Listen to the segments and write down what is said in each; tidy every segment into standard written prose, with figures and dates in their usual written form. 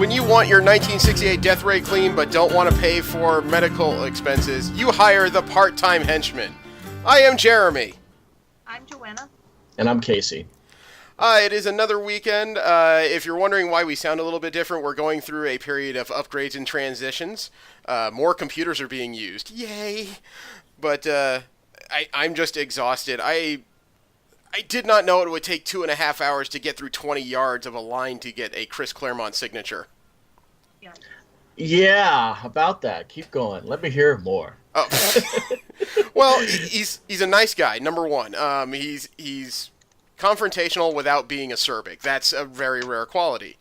When you want your 1968 death ray clean but don't want to pay for medical expenses, you hire the part-time henchman. I am Jeremy. I'm Joanna. And I'm Casey. It is another weekend. If you're wondering why we sound a little bit different, we're going through a period of upgrades and transitions. More computers are being used. Yay! But I'm just exhausted. I did not know it would take 2.5 hours to get through 20 yards of a line to get a Chris Claremont signature. Yeah, about that. Keep going. Let me hear more. Oh. Well, he's a nice guy, number one. He's confrontational without being acerbic. That's a very rare quality.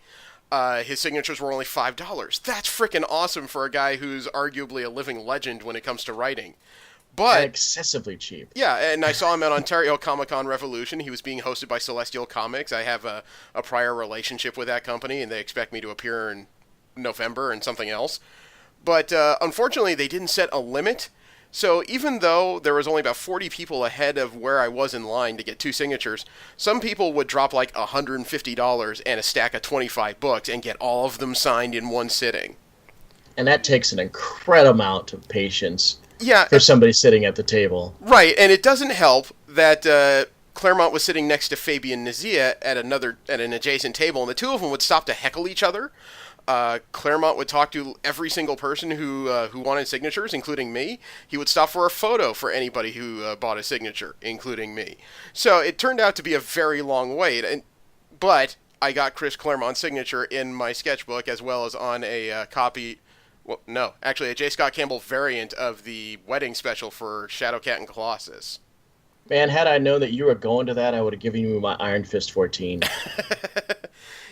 His signatures were only $5. That's freaking awesome for a guy who's arguably a living legend when it comes to writing. But excessively cheap. Yeah, and I saw him at Ontario Comic-Con Revolution. He was being hosted by Celestial Comics. I have a prior relationship with that company, and they expect me to appear in November and something else. But unfortunately, they didn't set a limit. So even though there was only about 40 people ahead of where I was in line to get 2 signatures, some people would drop like $150 and a stack of 25 books and get all of them signed in one sitting. And that takes an incredible amount of patience. Yeah, for somebody sitting at the table. Right, and it doesn't help that Claremont was sitting next to Fabian Nazia at an adjacent table, and the two of them would stop to heckle each other. Claremont would talk to every single person who wanted signatures, including me. He would stop for a photo for anybody who bought a signature, including me. So it turned out to be a very long wait, but I got Chris Claremont's signature in my sketchbook as well as on a copy. Well, no, actually, a J. Scott Campbell variant of the wedding special for Shadowcat and Colossus. Man, had I known that you were going to that, I would have given you my Iron Fist 14.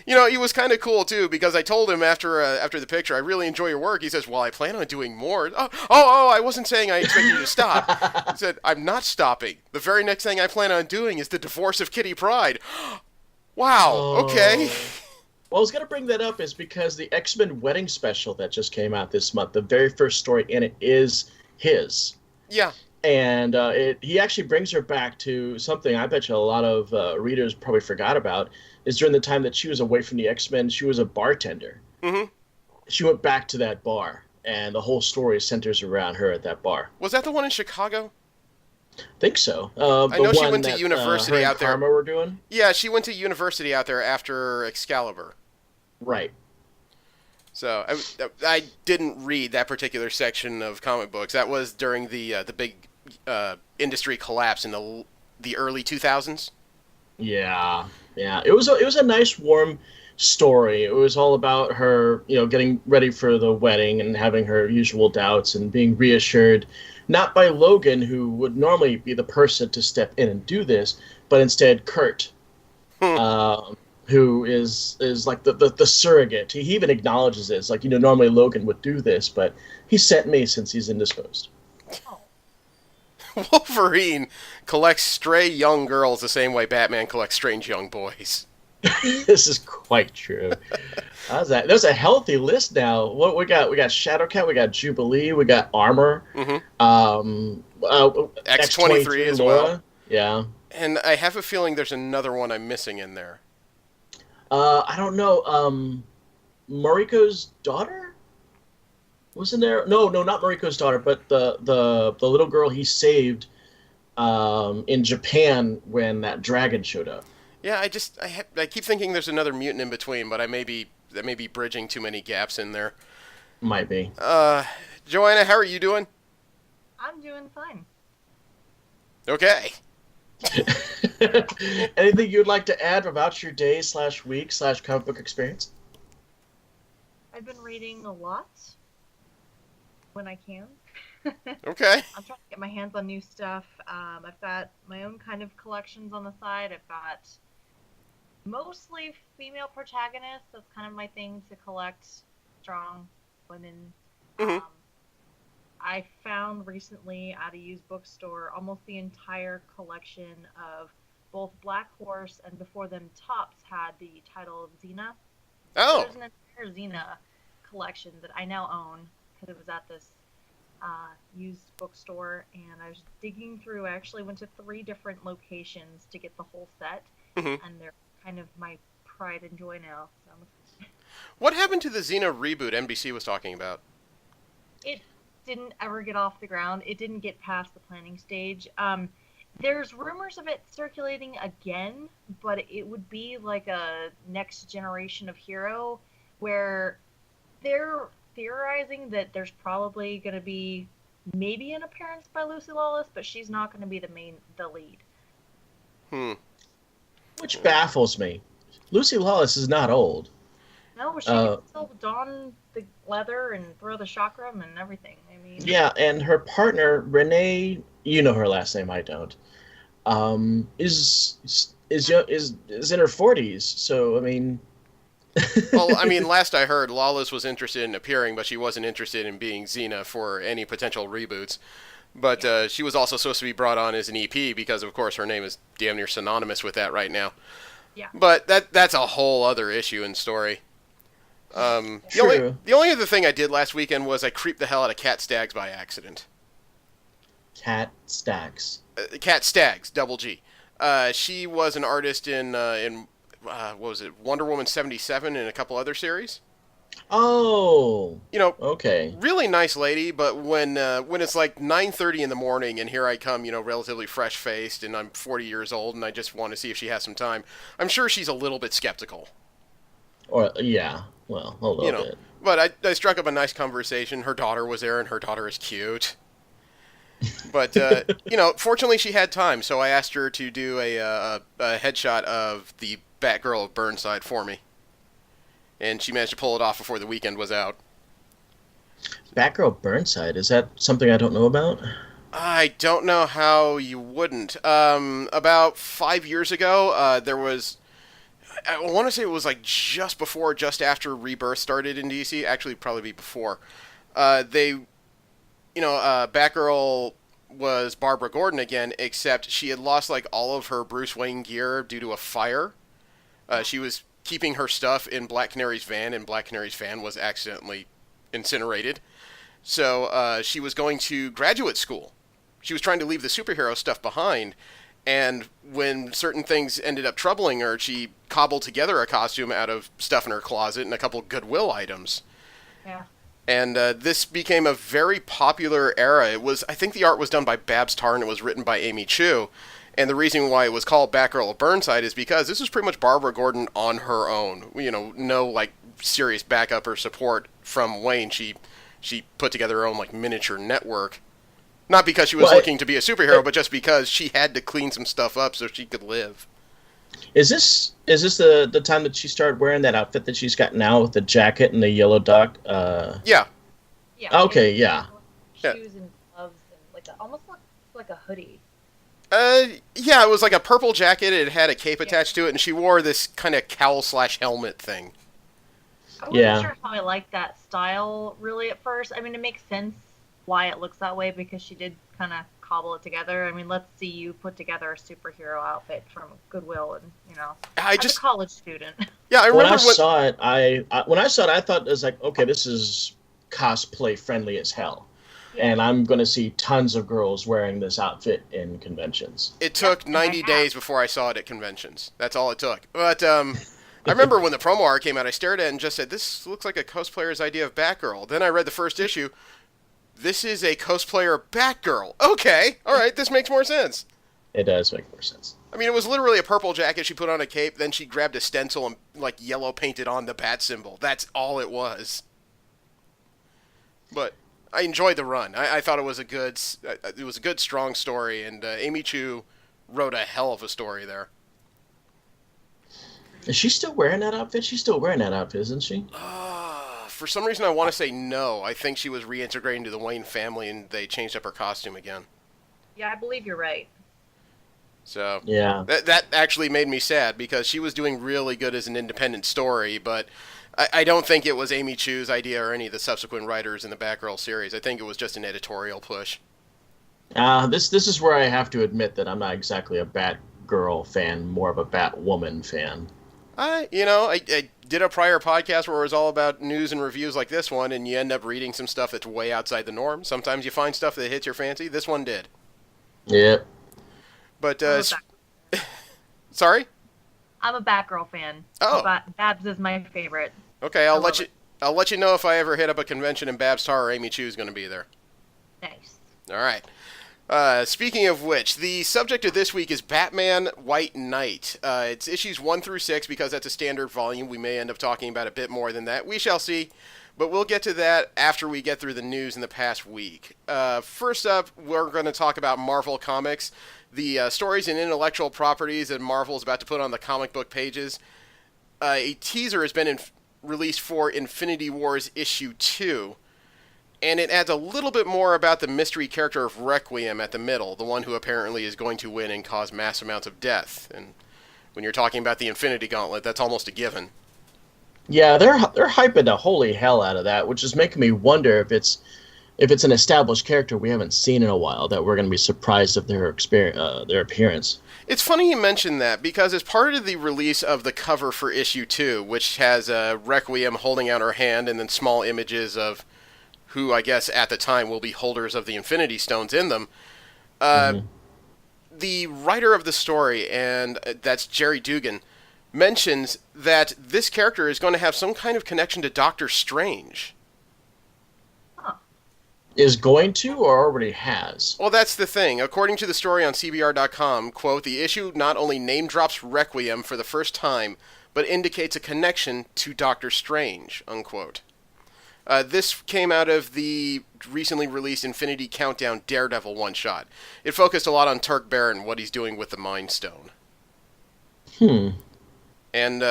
You know, he was kind of cool, too, because I told him after the picture, I really enjoy your work. He says, well, I plan on doing more. Oh, I wasn't saying I expect you to stop. He said, I'm not stopping. The very next thing I plan on doing is the divorce of Kitty Pryde. Wow, okay. Well, I was going to bring that up is because the X-Men wedding special that just came out this month, the very first story in it is his. Yeah. And he actually brings her back to something I bet you a lot of readers probably forgot about, is during the time that she was away from the X-Men, she was a bartender. Mm-hmm. She went back to that bar, and the whole story centers around her at that bar. Was that the one in Chicago? I think so. I know she went to university out there. Karma were doing? Yeah, she went to university out there after Excalibur. Right. So I didn't read that particular section of comic books. That was during the big industry collapse in the early 2000s. Yeah. It was a nice warm story. It was all about her, getting ready for the wedding and having her usual doubts and being reassured, not by Logan, who would normally be the person to step in and do this, but instead Kurt. Who is like the surrogate. He even acknowledges this. Like, normally Logan would do this, but he sent me since he's indisposed. Wolverine collects stray young girls the same way Batman collects strange young boys. This is quite true. How's that? There's a healthy list now. What we got? We got Shadowcat, we got Jubilee, we got Armor. Mm-hmm. X-23 as Laura. well. Yeah. And I have a feeling there's another one I'm missing in there. I don't know. Mariko's daughter? Wasn't there? No, not Mariko's daughter, but the little girl he saved in Japan when that dragon showed up. Yeah, I keep thinking there's another mutant in between, but that may be bridging too many gaps in there. Might be. Joanna, how are you doing? I'm doing fine. Okay. Anything you'd like to add about your day/week/comic book experience? I've been reading a lot when I can. Okay. I'm trying to get my hands on new stuff. I've got my own kind of collections on the side. I've got mostly female protagonists. That's kind of my thing, to collect strong women. Mm-hmm. I found recently at a used bookstore almost the entire collection of both Black Horse and before them Topps had the title of Xena. Oh. There's an entire Xena collection that I now own because it was at this used bookstore, and I was digging through. I actually went to 3 different locations to get the whole set, Mm-hmm. and they're kind of my pride and joy now. So What happened to the Xena reboot NBC was talking about? It didn't ever get off the ground. It didn't get past the planning stage. There's rumors of it circulating again, but it would be like a next generation of hero where they're theorizing that there's probably going to be maybe an appearance by Lucy Lawless, but she's not going to be the lead. Which baffles me. Lucy Lawless is not old. No, she can still don the leather and throw the chakram and everything. I mean, Yeah, and her partner Renee, you know her last name, I don't. Is in her 40s. So I mean, Well, I mean, last I heard, Lawless was interested in appearing, but she wasn't interested in being Xena for any potential reboots. But she was also supposed to be brought on as an EP because, of course, her name is damn near synonymous with that right now. Yeah. But that's a whole other issue and story. True. The only other thing I did last weekend was I creeped the hell out of Cat Staggs by accident. Cat Stacks. Cat Staggs, double G. She was an artist in what was it, Wonder Woman 77 and a couple other series. Oh. You know, Okay. really nice lady, but when it's like 9:30 in the morning and here I come, relatively fresh-faced and I'm 40 years old and I just want to see if she has some time, I'm sure she's a little bit skeptical. Or yeah. Well, a little bit. But I struck up a nice conversation. Her daughter was there and her daughter is cute. But, fortunately she had time, so I asked her to do a headshot of the Batgirl of Burnside for me. And she managed to pull it off before the weekend was out. Batgirl Burnside, is that something I don't know about? I don't know how you wouldn't. About 5 years ago, there was... I want to say it was like just before, just after Rebirth started in DC. Actually, probably be before. Batgirl was Barbara Gordon again, except she had lost like all of her Bruce Wayne gear due to a fire. She was keeping her stuff in Black Canary's van, and Black Canary's van was accidentally incinerated. So she was going to graduate school. She was trying to leave the superhero stuff behind, and when certain things ended up troubling her, she cobbled together a costume out of stuff in her closet and a couple Goodwill items. Yeah. And this became a very popular era. I think the art was done by Babs Tarr and it was written by Amy Chu. And the reason why it was called Batgirl of Burnside is because this was pretty much Barbara Gordon on her own. No like serious backup or support from Wayne. She put together her own like miniature network. Not because she was looking to be a superhero, but just because she had to clean some stuff up so she could live. Is this the time that she started wearing that outfit that she's got now with the jacket and the yellow duck? Yeah. Yeah. Okay, yeah. Shoes and gloves and almost looks like a hoodie. Yeah, it was like a purple jacket. It had a cape attached to it, and she wore this kind of cowl/helmet thing. I wasn't sure how I liked that style really at first. I mean, it makes sense why it looks that way because she did kind of cobble it together. I mean, let's see you put together a superhero outfit from Goodwill, and as a college student. Yeah, I remember when I saw it. I thought it was like, okay, this is cosplay friendly as hell. Yeah. And I'm going to see tons of girls wearing this outfit in conventions. It took 90 days before I saw it at conventions. That's all it took. But I remember when the promo art came out, I stared at it and just said, this looks like a cosplayer's idea of Batgirl. Then I read the first issue. This is a cosplayer Batgirl. Okay, all right, this makes more sense. It does make more sense. I mean, it was literally a purple jacket. She put on a cape, then she grabbed a stencil and yellow painted on the bat symbol. That's all it was. But I enjoyed the run. I thought it was a good, strong story, and Amy Chu wrote a hell of a story there. Is she still wearing that outfit? She's still wearing that outfit, isn't she? For some reason, I want to say no. I think she was reintegrating to the Wayne family, and they changed up her costume again. Yeah, I believe you're right. So yeah, that actually made me sad because she was doing really good as an independent story, but I don't think it was Amy Chu's idea or any of the subsequent writers in the Batgirl series. I think it was just an editorial push. This is where I have to admit that I'm not exactly a Batgirl fan, more of a Batwoman fan. I did a prior podcast where it was all about news and reviews like this one, and you end up reading some stuff that's way outside the norm. Sometimes you find stuff that hits your fancy. This one did. Yeah. But, sorry? I'm a Batgirl fan. Oh. Babs is my favorite. Okay, I love it. I'll let you know if I ever hit up a convention in Babs Tar or Amy Chu's going to be there. Nice. All right. Speaking of which, the subject of this week is Batman White Knight. It's issues 1 through 6 because that's a standard volume. We may end up talking about a bit more than that. We shall see. But we'll get to that after we get through the news in the past week. First up, we're going to talk about Marvel Comics, the stories and intellectual properties that Marvel is about to put on the comic book pages. A teaser has been released for Infinity Wars issue 2. And it adds a little bit more about the mystery character of Requiem at the middle, the one who apparently is going to win and cause mass amounts of death. And when you're talking about the Infinity Gauntlet, that's almost a given. Yeah, they're hyping the holy hell out of that, which is making me wonder if it's an established character we haven't seen in a while that we're going to be surprised of their appearance. It's funny you mention that, because as part of the release of the cover for issue 2, which has Requiem holding out her hand and then small images of who I guess at the time will be holders of the Infinity Stones in them, the writer of the story, and that's Jerry Dugan, mentions that this character is going to have some kind of connection to Doctor Strange. Huh. Is going to or already has? Well, that's the thing. According to the story on CBR.com, quote, the issue not only name drops Requiem for the first time, but indicates a connection to Doctor Strange, unquote. This came out of the recently released Infinity Countdown Daredevil one-shot. It focused a lot on Turk Barrett and what he's doing with the Mind Stone. And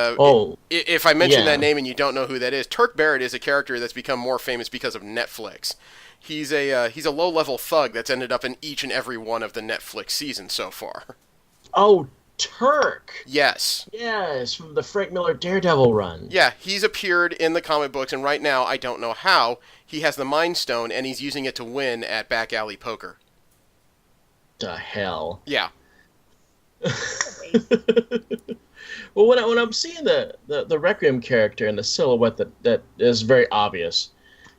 if I mention that name and you don't know who that is, Turk Barrett is a character that's become more famous because of Netflix. He's a low-level thug that's ended up in each and every one of the Netflix seasons so far. Oh, Turk. Yes. Yes, from the Frank Miller Daredevil run. Yeah, he's appeared in the comic books, and right now, I don't know how, he has the Mind Stone, and he's using it to win at Back Alley Poker. The hell? Yeah. Well, when I'm seeing the Requiem character and the silhouette that is very obvious,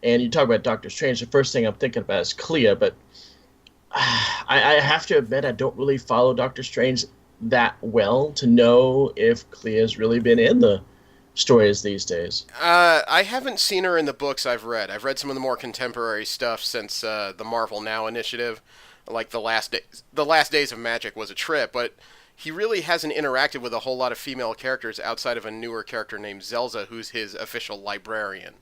and you talk about Doctor Strange, the first thing I'm thinking about is Clea, but I have to admit I don't really follow Doctor Strange that well to know if Clea's really been in the stories these days. I haven't seen her in the books I've read. I've read some of the more contemporary stuff since the Marvel Now initiative, like the Last Days of Magic was a trip, but he really hasn't interacted with a whole lot of female characters outside of a newer character named Zelza, who's his official librarian.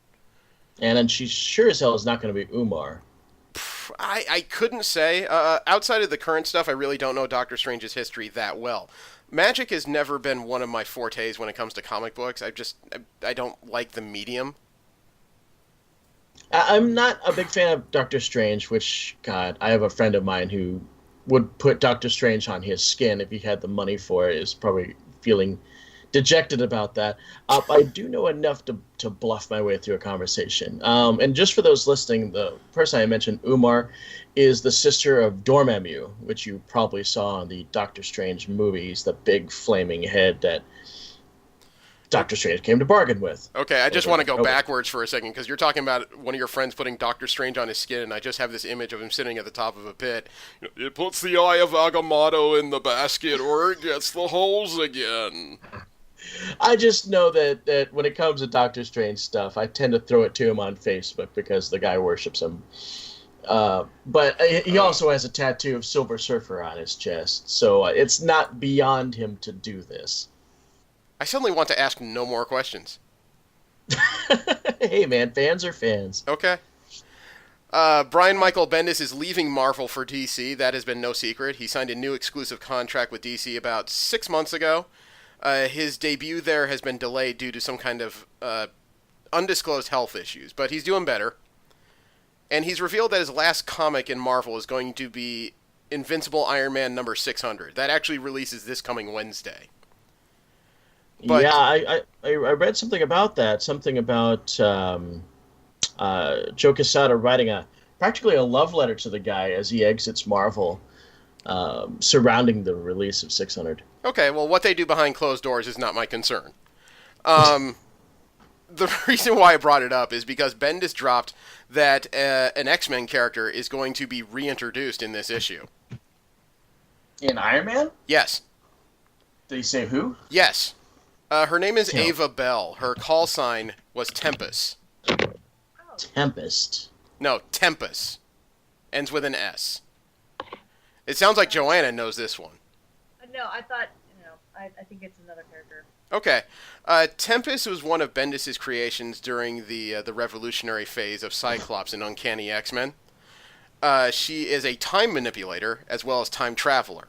And then she sure as hell is not going to be Umar. I couldn't say. Outside of the current stuff, I really don't know Doctor Strange's history that well. Magic has never been one of my fortes when it comes to comic books. I don't like the medium. I'm not a big fan of Doctor Strange, which, God, I have a friend of mine who would put Doctor Strange on his skin if he had the money for it. Is probably feeling dejected about that. I do know enough to bluff my way through a conversation. And just for those listening, the person I mentioned, Umar, is the sister of Dormammu, which you probably saw in the Doctor Strange movies, the big flaming head that Doctor Strange came to bargain with. Okay, I just want to go backwards for a second, because you're talking about one of your friends putting Doctor Strange on his skin, and I just have this image of him sitting at the top of a pit. It puts the Eye of Agamotto in the basket, or it gets the holes again. I just know that when it comes to Doctor Strange stuff, I tend to throw it to him on Facebook because the guy worships him. But he also has a tattoo of Silver Surfer on his chest, so it's not beyond him to do this. I suddenly want to ask no more questions. Hey man, fans are fans. Okay. Brian Michael Bendis is leaving Marvel for DC. That has been no secret. He signed a new exclusive contract with DC about 6 months ago. His debut there has been delayed due to some kind of undisclosed health issues, but he's doing better. And he's revealed that his last comic in Marvel is going to be Invincible Iron Man number 600. That actually releases this coming Wednesday. But, yeah, I read something about that. Something about Joe Quesada writing practically a love letter to the guy as he exits Marvel, surrounding the release of 600. Okay, well, what they do behind closed doors is not my concern. The reason why I brought it up is because Bendis dropped that an X-Men character is going to be reintroduced in this issue. In Iron Man? Yes. Did he say who? Yes. Her name is Ava Bell. Her call sign was Tempest. Oh, Tempest. No, Tempest. Ends with an S. It sounds like Joanna knows this one. no, I thought, I think it's another character. Okay. Tempest was one of Bendis' creations during the revolutionary phase of Cyclops in Uncanny X-Men. She is a time manipulator as well as time traveler.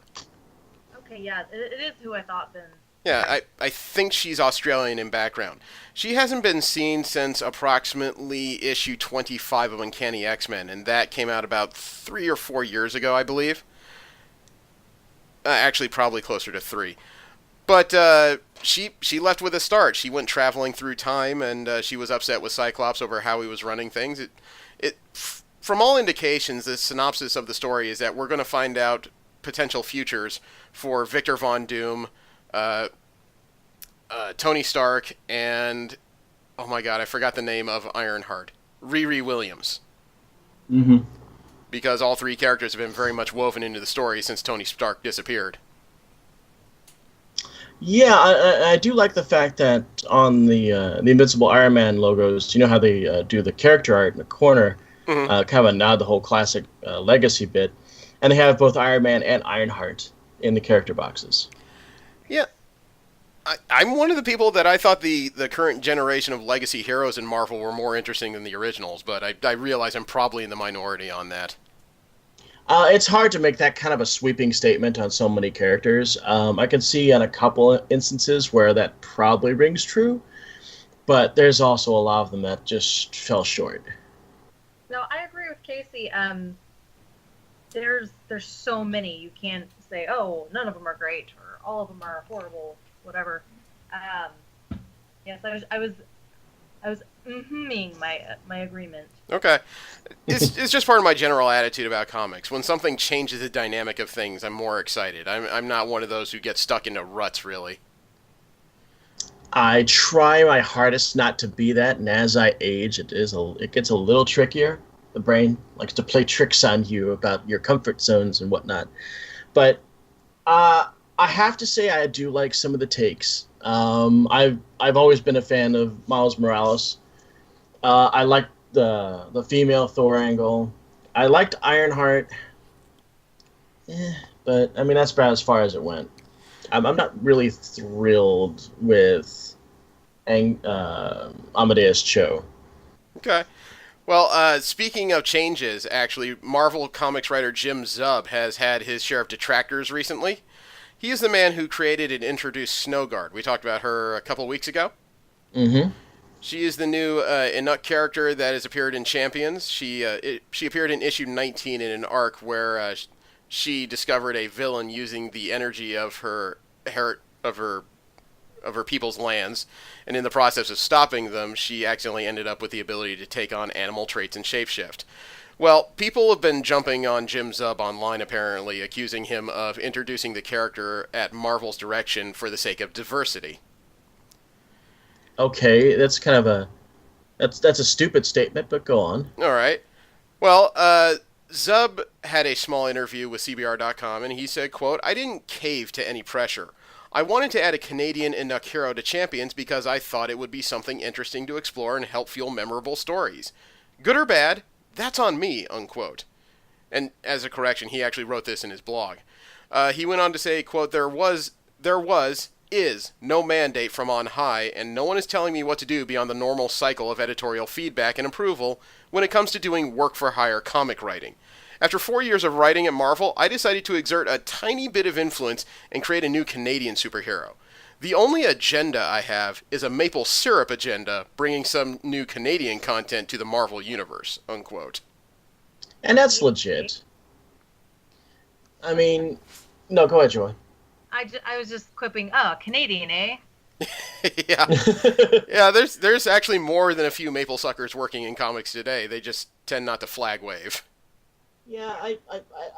Okay, yeah, it is who I thought then. Yeah, I think she's Australian in background. She hasn't been seen since approximately issue 25 of Uncanny X-Men, and that came out about 3 or 4 years ago, I believe. Actually, probably closer to 3. But she left with a start. She went traveling through time, and she was upset with Cyclops over how he was running things. From all indications, the synopsis of the story is that we're going to find out potential futures for Victor Von Doom, Tony Stark, and oh my god, I forgot the name of Ironheart, Riri Williams. Mm-hmm. Because all 3 characters have been very much woven into the story since Tony Stark disappeared. Yeah, I do like the fact that on the Invincible Iron Man logos, you know how they do the character art in the corner, kind of a nod the whole classic legacy bit, and they have both Iron Man and Ironheart in the character boxes. Yeah. I'm one of the people that I thought the current generation of legacy heroes in Marvel were more interesting than the originals, but I realize I'm probably in the minority on that. It's hard to make that kind of a sweeping statement on so many characters. I can see on a couple instances where that probably rings true, but there's also a lot of them that just fell short. No, I agree with Casey. There's so many. You can't say, oh, none of them are great, or all of them are horrible, whatever. Yes, I was my agreement. Okay. It's just part of my general attitude about comics. When something changes the dynamic of things, I'm more excited. I'm not one of those who gets stuck into ruts, really. I try my hardest not to be that, and as I age, it gets a little trickier. The brain likes to play tricks on you about your comfort zones and whatnot. But I have to say I do like some of the takes. I've always been a fan of Miles Morales. I like the female Thor angle. I liked Ironheart. But I mean that's about as far as it went. I'm not really thrilled with Amadeus Cho. Okay. Well, speaking of changes, actually, Marvel Comics writer Jim Zub has had his share of detractors recently. He is the man who created and introduced Snowguard. We talked about her a couple weeks ago. Mm-hmm. She is the new Inuk character that has appeared in Champions. She appeared in issue 19 in an arc where she discovered a villain using the energy of her people's lands, and in the process of stopping them, she accidentally ended up with the ability to take on animal traits and shapeshift. Well, people have been jumping on Jim Zub online, apparently, accusing him of introducing the character at Marvel's direction for the sake of diversity. Okay, that's kind of that's a stupid statement, but go on. All right. Well, Zub had a small interview with CBR.com, and he said, quote, "I didn't cave to any pressure. I wanted to add a Canadian Inuk hero to Champions because I thought it would be something interesting to explore and help fuel memorable stories. Good or bad, that's on me," unquote. And as a correction, he actually wrote this in his blog. He went on to say, quote, is no mandate from on high, and no one is telling me what to do beyond the normal cycle of editorial feedback and approval when it comes to doing work-for-hire comic writing. After 4 years of writing at Marvel, I decided to exert a tiny bit of influence and create a new Canadian superhero. The only agenda I have is a maple syrup agenda, bringing some new Canadian content to the Marvel Universe," unquote. And that's legit. I mean, no, go ahead, Joy. I was just quipping, oh, Canadian, eh? Yeah. Yeah, there's actually more than a few maple suckers working in comics today. They just tend not to flag wave. Yeah,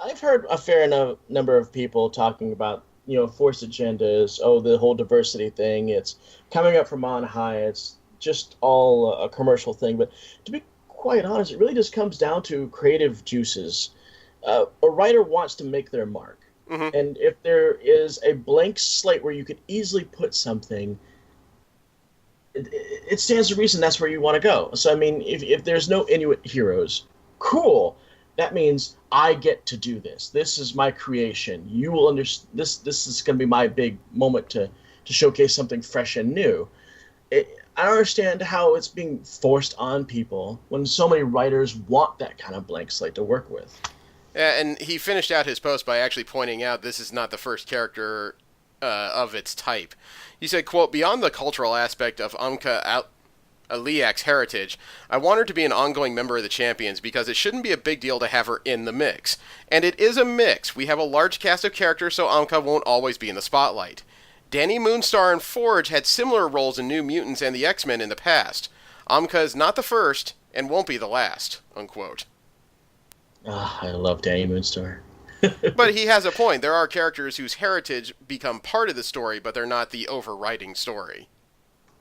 I've heard a fair number of people talking about, forced agendas, the whole diversity thing, it's coming up from on high, it's just all a commercial thing. But to be quite honest, it really just comes down to creative juices. A writer wants to make their mark. Mm-hmm. And if there is a blank slate where you could easily put something, it stands to reason that's where you want to go. So, I mean, if there's no Inuit heroes, cool. That means I get to do this. This is my creation. You will understand. This is going to be my big moment to showcase something fresh and new. I don't understand how it's being forced on people when so many writers want that kind of blank slate to work with. Yeah, and he finished out his post by actually pointing out this is not the first character of its type. He said, quote, "Beyond the cultural aspect of Amka Aliak's heritage, I want her to be an ongoing member of the Champions because it shouldn't be a big deal to have her in the mix. And it is a mix. We have a large cast of characters, so Amka won't always be in the spotlight. Danny Moonstar and Forge had similar roles in New Mutants and the X-Men in the past. Amka is not the first and won't be the last," unquote. I love Danny Moonstar. But he has a point. There are characters whose heritage become part of the story, but they're not the overriding story.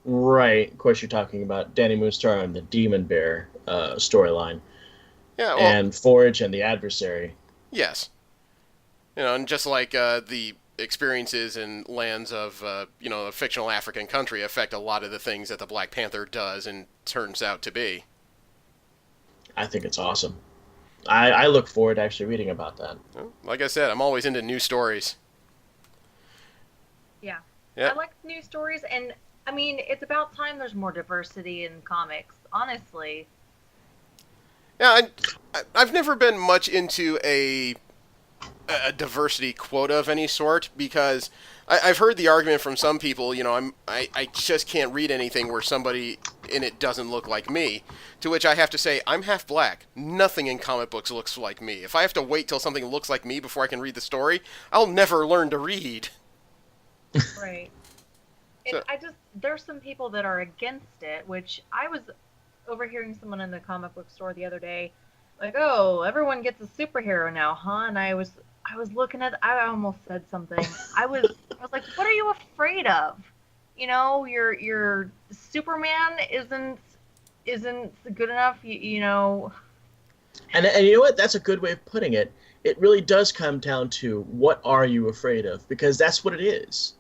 Right. Of course, you're talking about Danny Moonstar and the Demon Bear storyline. Yeah, well, and Forge and the Adversary. Yes. And just like the experiences and lands of, a fictional African country affect a lot of the things that the Black Panther does and turns out to be. I think it's awesome. I look forward to actually reading about that. Well, like I said, I'm always into new stories. Yeah. Yeah. I like new stories, and I mean, it's about time there's more diversity in comics, honestly. Yeah, I've never been much into a diversity quota of any sort because I've heard the argument from some people, I just can't read anything where somebody in it doesn't look like me, to which I have to say, I'm half black. Nothing in comic books looks like me. If I have to wait till something looks like me before I can read the story, I'll never learn to read. Right. And there's some people that are against it, which I was overhearing someone in the comic book store the other day, like, "Oh, everyone gets a superhero now, huh?" And I was looking at, I almost said something. I was like, "What are you afraid of? Your Superman isn't good enough, And you know what? That's a good way of putting it. It really does come down to what are you afraid of? Because that's what it is.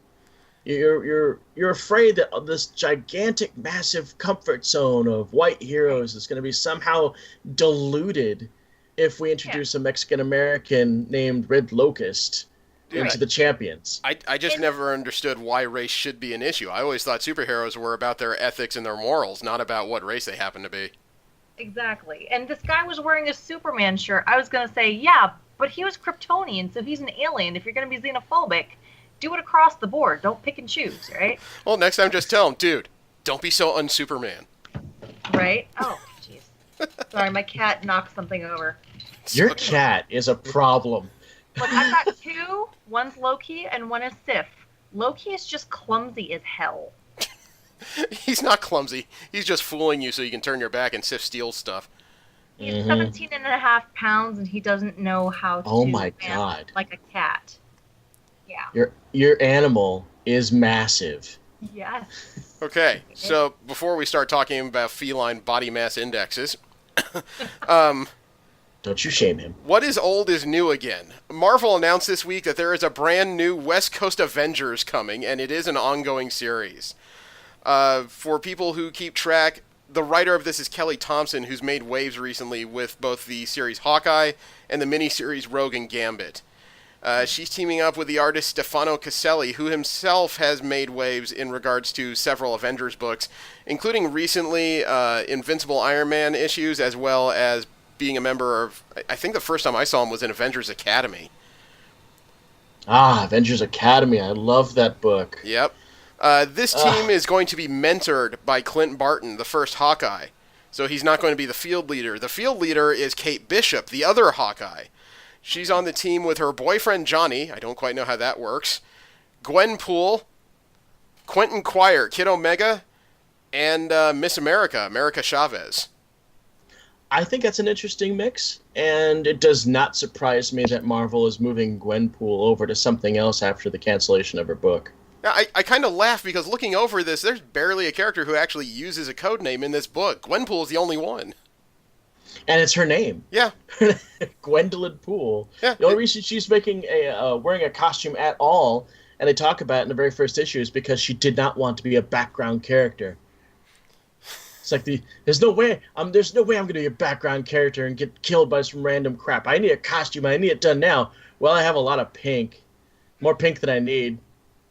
You're afraid that this gigantic, massive comfort zone of white heroes is going to be somehow diluted if we introduce a Mexican American named Red Locust into the Champions. I just never understood why race should be an issue. I always thought superheroes were about their ethics and their morals, not about what race they happen to be. Exactly. And this guy was wearing a Superman shirt. I was going to say, yeah, but he was Kryptonian, so he's an alien. If you're going to be xenophobic, do it across the board. Don't pick and choose, right? Well, next time just tell him, dude, don't be so un-Superman. Right? Oh, jeez. Sorry, my cat knocked something over. Your cat is a problem. Look, I've got two. One's Loki and one is Sif. Loki is just clumsy as hell. He's not clumsy. He's just fooling you so you can turn your back and Sif steals stuff. He's 17 and a half pounds and he doesn't know how to God. Like a cat. Yeah. Your animal is massive. Yes. Okay, so before we start talking about feline body mass indexes, don't you shame him. What is old is new again. Marvel announced this week that there is a brand new West Coast Avengers coming, and it is an ongoing series. For people who keep track, the writer of this is Kelly Thompson, who's made waves recently with both the series Hawkeye and the miniseries Rogue and Gambit. She's teaming up with the artist Stefano Caselli, who himself has made waves in regards to several Avengers books, including recently Invincible Iron Man issues, as well as being a member of, I think the first time I saw him was in Avengers Academy. Avengers Academy. I love that book. Yep. This team is going to be mentored by Clint Barton, the first Hawkeye. So he's not going to be the field leader. The field leader is Kate Bishop, the other Hawkeye. She's on the team with her boyfriend Johnny. I don't quite know how that works. Gwenpool, Quentin Quire, Kid Omega, and Miss America, America Chavez. I think that's an interesting mix, and it does not surprise me that Marvel is moving Gwenpool over to something else after the cancellation of her book. Now, I kind of laugh because looking over this, there's barely a character who actually uses a code name in this book. Gwenpool is the only one. And it's her name. Yeah. Gwendolyn Poole. Yeah. The only reason she's wearing a costume at all, and they talk about it in the very first issue, is because she did not want to be a background character. It's like there's no way I'm gonna be a background character and get killed by some random crap. I need a costume. I need it done now. Well, I have a lot of pink, more pink than I need.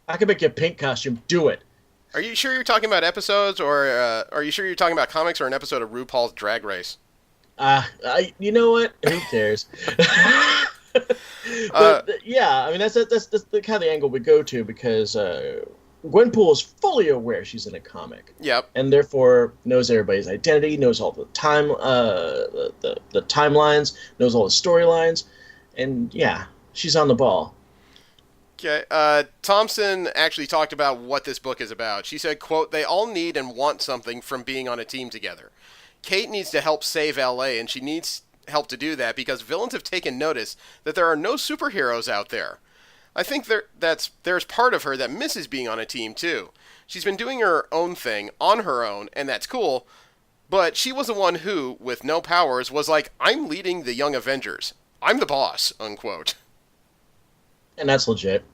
I can make you a pink costume. Do it. Are you sure you're talking about episodes, or are you sure you're talking about comics or an episode of RuPaul's Drag Race? You know what? Who cares? But yeah, I mean that's the kind of the angle we go to because Gwenpool is fully aware she's in a comic. Yep. And therefore knows everybody's identity, knows all the the timelines, knows all the storylines, and yeah, she's on the ball. Okay. Thompson actually talked about what this book is about. She said, quote, "They all need and want something from being on a team together. Kate needs to help save LA, and she needs help to do that because villains have taken notice that there are no superheroes out there. I think there's part of her that misses being on a team, too. She's been doing her own thing on her own, and that's cool, but she was the one who, with no powers, was like, I'm leading the Young Avengers. I'm the boss," unquote. And that's legit.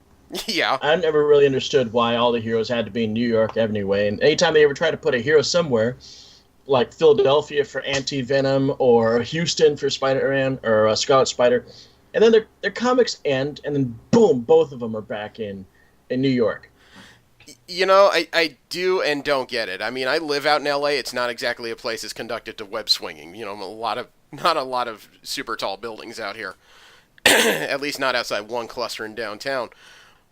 Yeah. I never really understood why all the heroes had to be in New York anyway, and anytime they ever tried to put a hero somewhere, like Philadelphia for Anti-Venom or Houston for Spider-Man or Scarlet Spider, and then their comics end, and then boom, both of them are back in New York. You know, I do and don't get it. I mean, I live out in LA. It's not exactly a place that's conducted to web swinging. You know, not a lot of super tall buildings out here. At least not outside one cluster in downtown.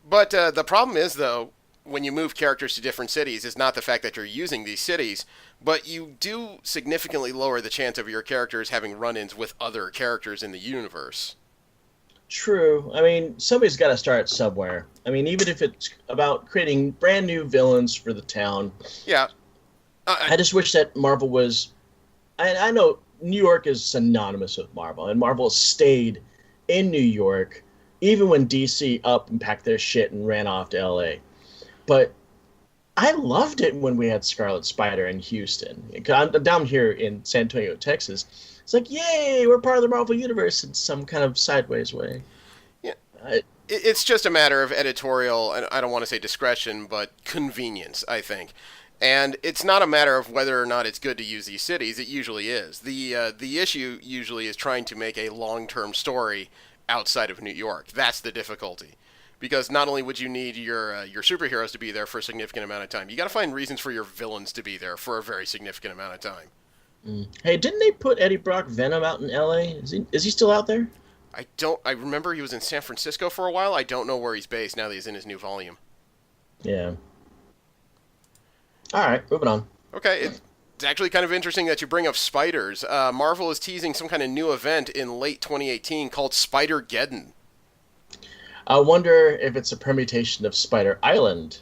But the problem is, though, when you move characters to different cities, is not the fact that you're using these cities, but you do significantly lower the chance of your characters having run-ins with other characters in the universe. True. I mean, somebody's got to start somewhere. I mean, even if it's about creating brand new villains for the town. Yeah. I just wish that Marvel was... I know New York is synonymous with Marvel, and Marvel stayed in New York even when DC up and packed their shit and ran off to LA. But I loved it when we had Scarlet Spider in Houston. I'm down here in San Antonio, Texas. It's like, yay, we're part of the Marvel Universe in some kind of sideways way. Yeah. It's just a matter of editorial, and I don't want to say discretion, but convenience, I think. And it's not a matter of whether or not it's good to use these cities. It usually is. The issue usually is trying to make a long-term story outside of New York. That's the difficulty. Because not only would you need your superheroes to be there for a significant amount of time, you got to find reasons for your villains to be there for a very significant amount of time. Hey, didn't they put Eddie Brock Venom out in L.A.? Is he still out there? I remember he was in San Francisco for a while. I don't know where he's based now that he's in his new volume. Yeah. All right, moving on. Okay, it's actually kind of interesting that you bring up spiders. Marvel is teasing some kind of new event in late 2018 called Spider-Geddon. I wonder if it's a permutation of Spider Island,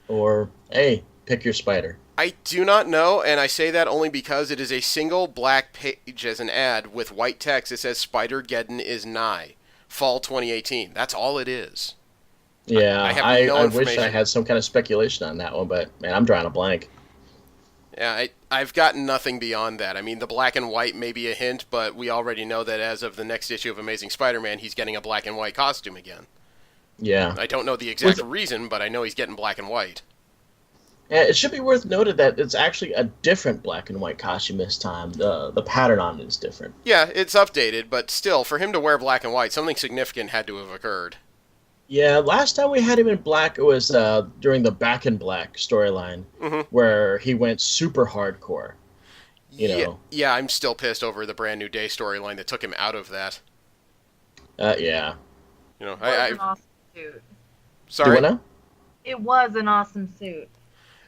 or, hey, pick your spider. I do not know, and I say that only because it is a single black page as an ad with white text that says Spider-Geddon is nigh. Fall 2018. That's all it is. Yeah, I have no I information. wish I had some kind of speculation on that one, but, man, I'm drawing a blank. Yeah, I've gotten nothing beyond that. I mean, the black and white may be a hint, but we already know that as of the next issue of Amazing Spider-Man, he's getting a black and white costume again. Yeah. I don't know the exact reason, but I know he's getting black and white. Yeah, it should be worth noted that it's actually a different black and white costume this time. The pattern on it is different. Yeah, it's updated, but still, for him to wear black and white, something significant had to have occurred. Yeah, last time we had him in black, it was during the Back in Black storyline, where he went super hardcore. You know. Yeah, I'm still pissed over the Brand New Day storyline that took him out of that. Yeah. You know, It was an awesome suit. Sorry. Do what now? It was an awesome suit.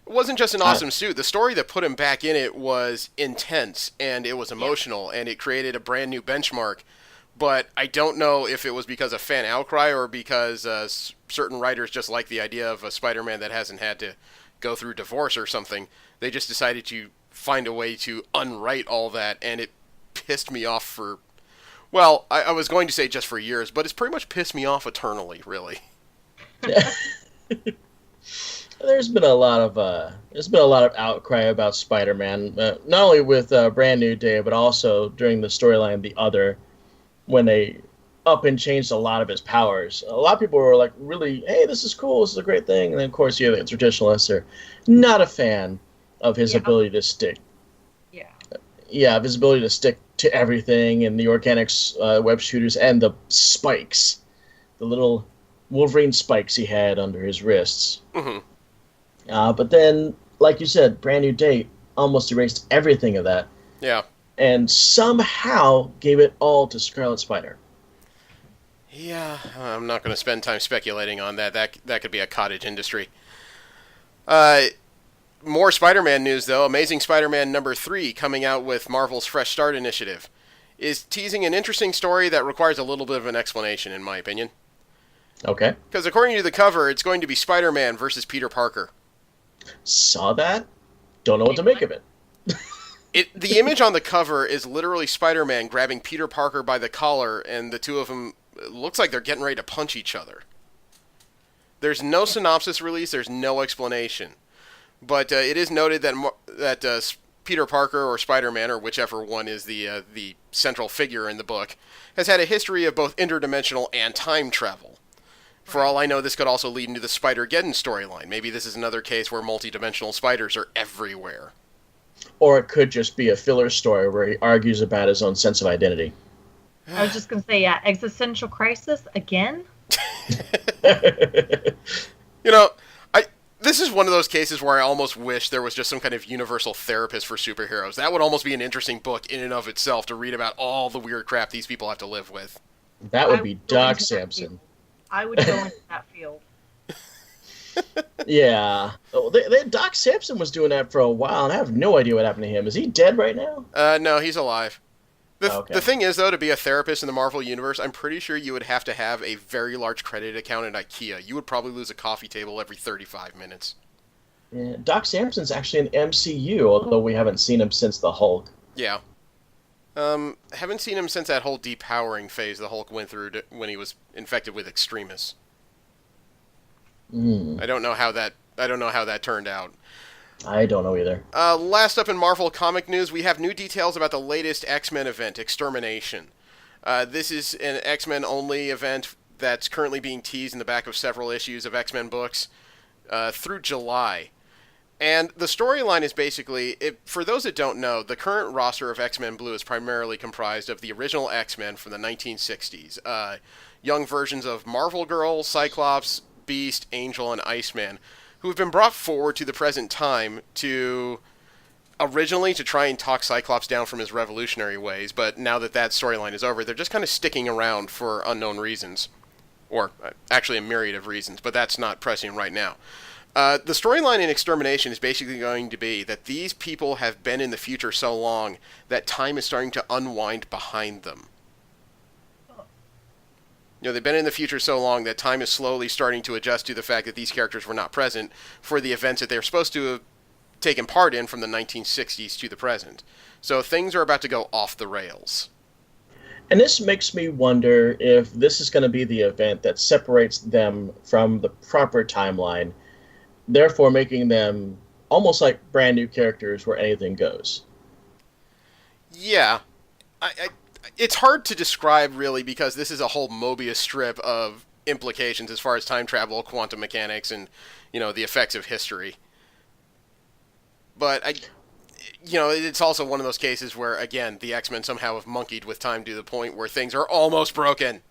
It wasn't just an awesome suit. The story that put him back in it was intense, and it was emotional, and it created a brand new benchmark. But I don't know if it was because of fan outcry or because certain writers just like the idea of a Spider-Man that hasn't had to go through divorce or something. They just decided to find a way to unwrite all that, and it pissed me off for... Well, I was going to say just for years, but it's pretty much pissed me off eternally, really. There's been a lot of outcry about Spider-Man, not only with Brand New Day, but also during the storyline The Other, when they up and changed a lot of his powers. A lot of people were like, really, hey, this is cool, this is a great thing. And then, of course, you have the traditionalists are not a fan of his ability to stick Yeah, visibility to stick to everything, and the organics web shooters, and the spikes, the little Wolverine spikes he had under his wrists. Hmm. But then, like you said, Brand New Day almost erased everything of that, Yeah. and somehow gave it all to Scarlet Spider. Yeah, I'm not going to spend time speculating on that. That could be a cottage industry. Uh, More Spider-Man news, though. Amazing Spider-Man #3, coming out with Marvel's Fresh Start initiative, is teasing an interesting story that requires a little bit of an explanation, in my opinion. Okay. Because according to the cover, it's going to be Spider-Man versus Peter Parker. Saw that. Don't know what to make of it. The image on the cover is literally Spider-Man grabbing Peter Parker by the collar, and the two of them, it looks like they're getting ready to punch each other. There's no synopsis release. There's no explanation. But it is noted that Peter Parker, or Spider-Man, or whichever one is the central figure in the book, has had a history of both interdimensional and time travel. For all I know, this could also lead into the Spider-Geddon storyline. Maybe this is another case where multidimensional spiders are everywhere. Or it could just be a filler story where he argues about his own sense of identity. I was just going to say, yeah, existential crisis again? You know, this is one of those cases where I almost wish there was just some kind of universal therapist for superheroes. That would almost be an interesting book in and of itself, to read about all the weird crap these people have to live with. That would be Doc Samson. I would go into that field. Yeah. Oh, Doc Samson was doing that for a while, and I have no idea what happened to him. Is he dead right now? No, he's alive. Okay. The thing is, though, to be a therapist in the Marvel Universe, I'm pretty sure you would have to have a very large credit account at IKEA. You would probably lose a coffee table every 35 minutes. Yeah, Doc Samson's actually an MCU, although we haven't seen him since the Hulk. Yeah. Haven't seen him since that whole depowering phase the Hulk went through when he was infected with Extremis. I don't know how that turned out. I don't know either. Last up in Marvel comic news, we have new details about the latest X-Men event, Extermination. This is an X-Men only event that's currently being teased in the back of several issues of X-Men books through July. And the storyline is basically, for those that don't know, the current roster of X-Men Blue is primarily comprised of the original X-Men from the 1960s. Young versions of Marvel Girl, Cyclops, Beast, Angel, and Iceman, who have been brought forward to the present time to originally to try and talk Cyclops down from his revolutionary ways, but now that storyline is over, they're just kind of sticking around for unknown reasons. Or actually a myriad of reasons, but that's not pressing right now. The storyline in Extermination is basically going to be that these people have been in the future so long that time is starting to unwind behind them. You know, they've been in the future so long that time is slowly starting to adjust to the fact that these characters were not present for the events that they're supposed to have taken part in from the 1960s to the present. So things are about to go off the rails. And this makes me wonder if this is going to be the event that separates them from the proper timeline, therefore making them almost like brand new characters where anything goes. Yeah. It's hard to describe, really, because this is a whole Mobius strip of implications as far as time travel, quantum mechanics, and, you know, the effects of history. But, it's also one of those cases where, again, the X-Men somehow have monkeyed with time to the point where things are almost broken.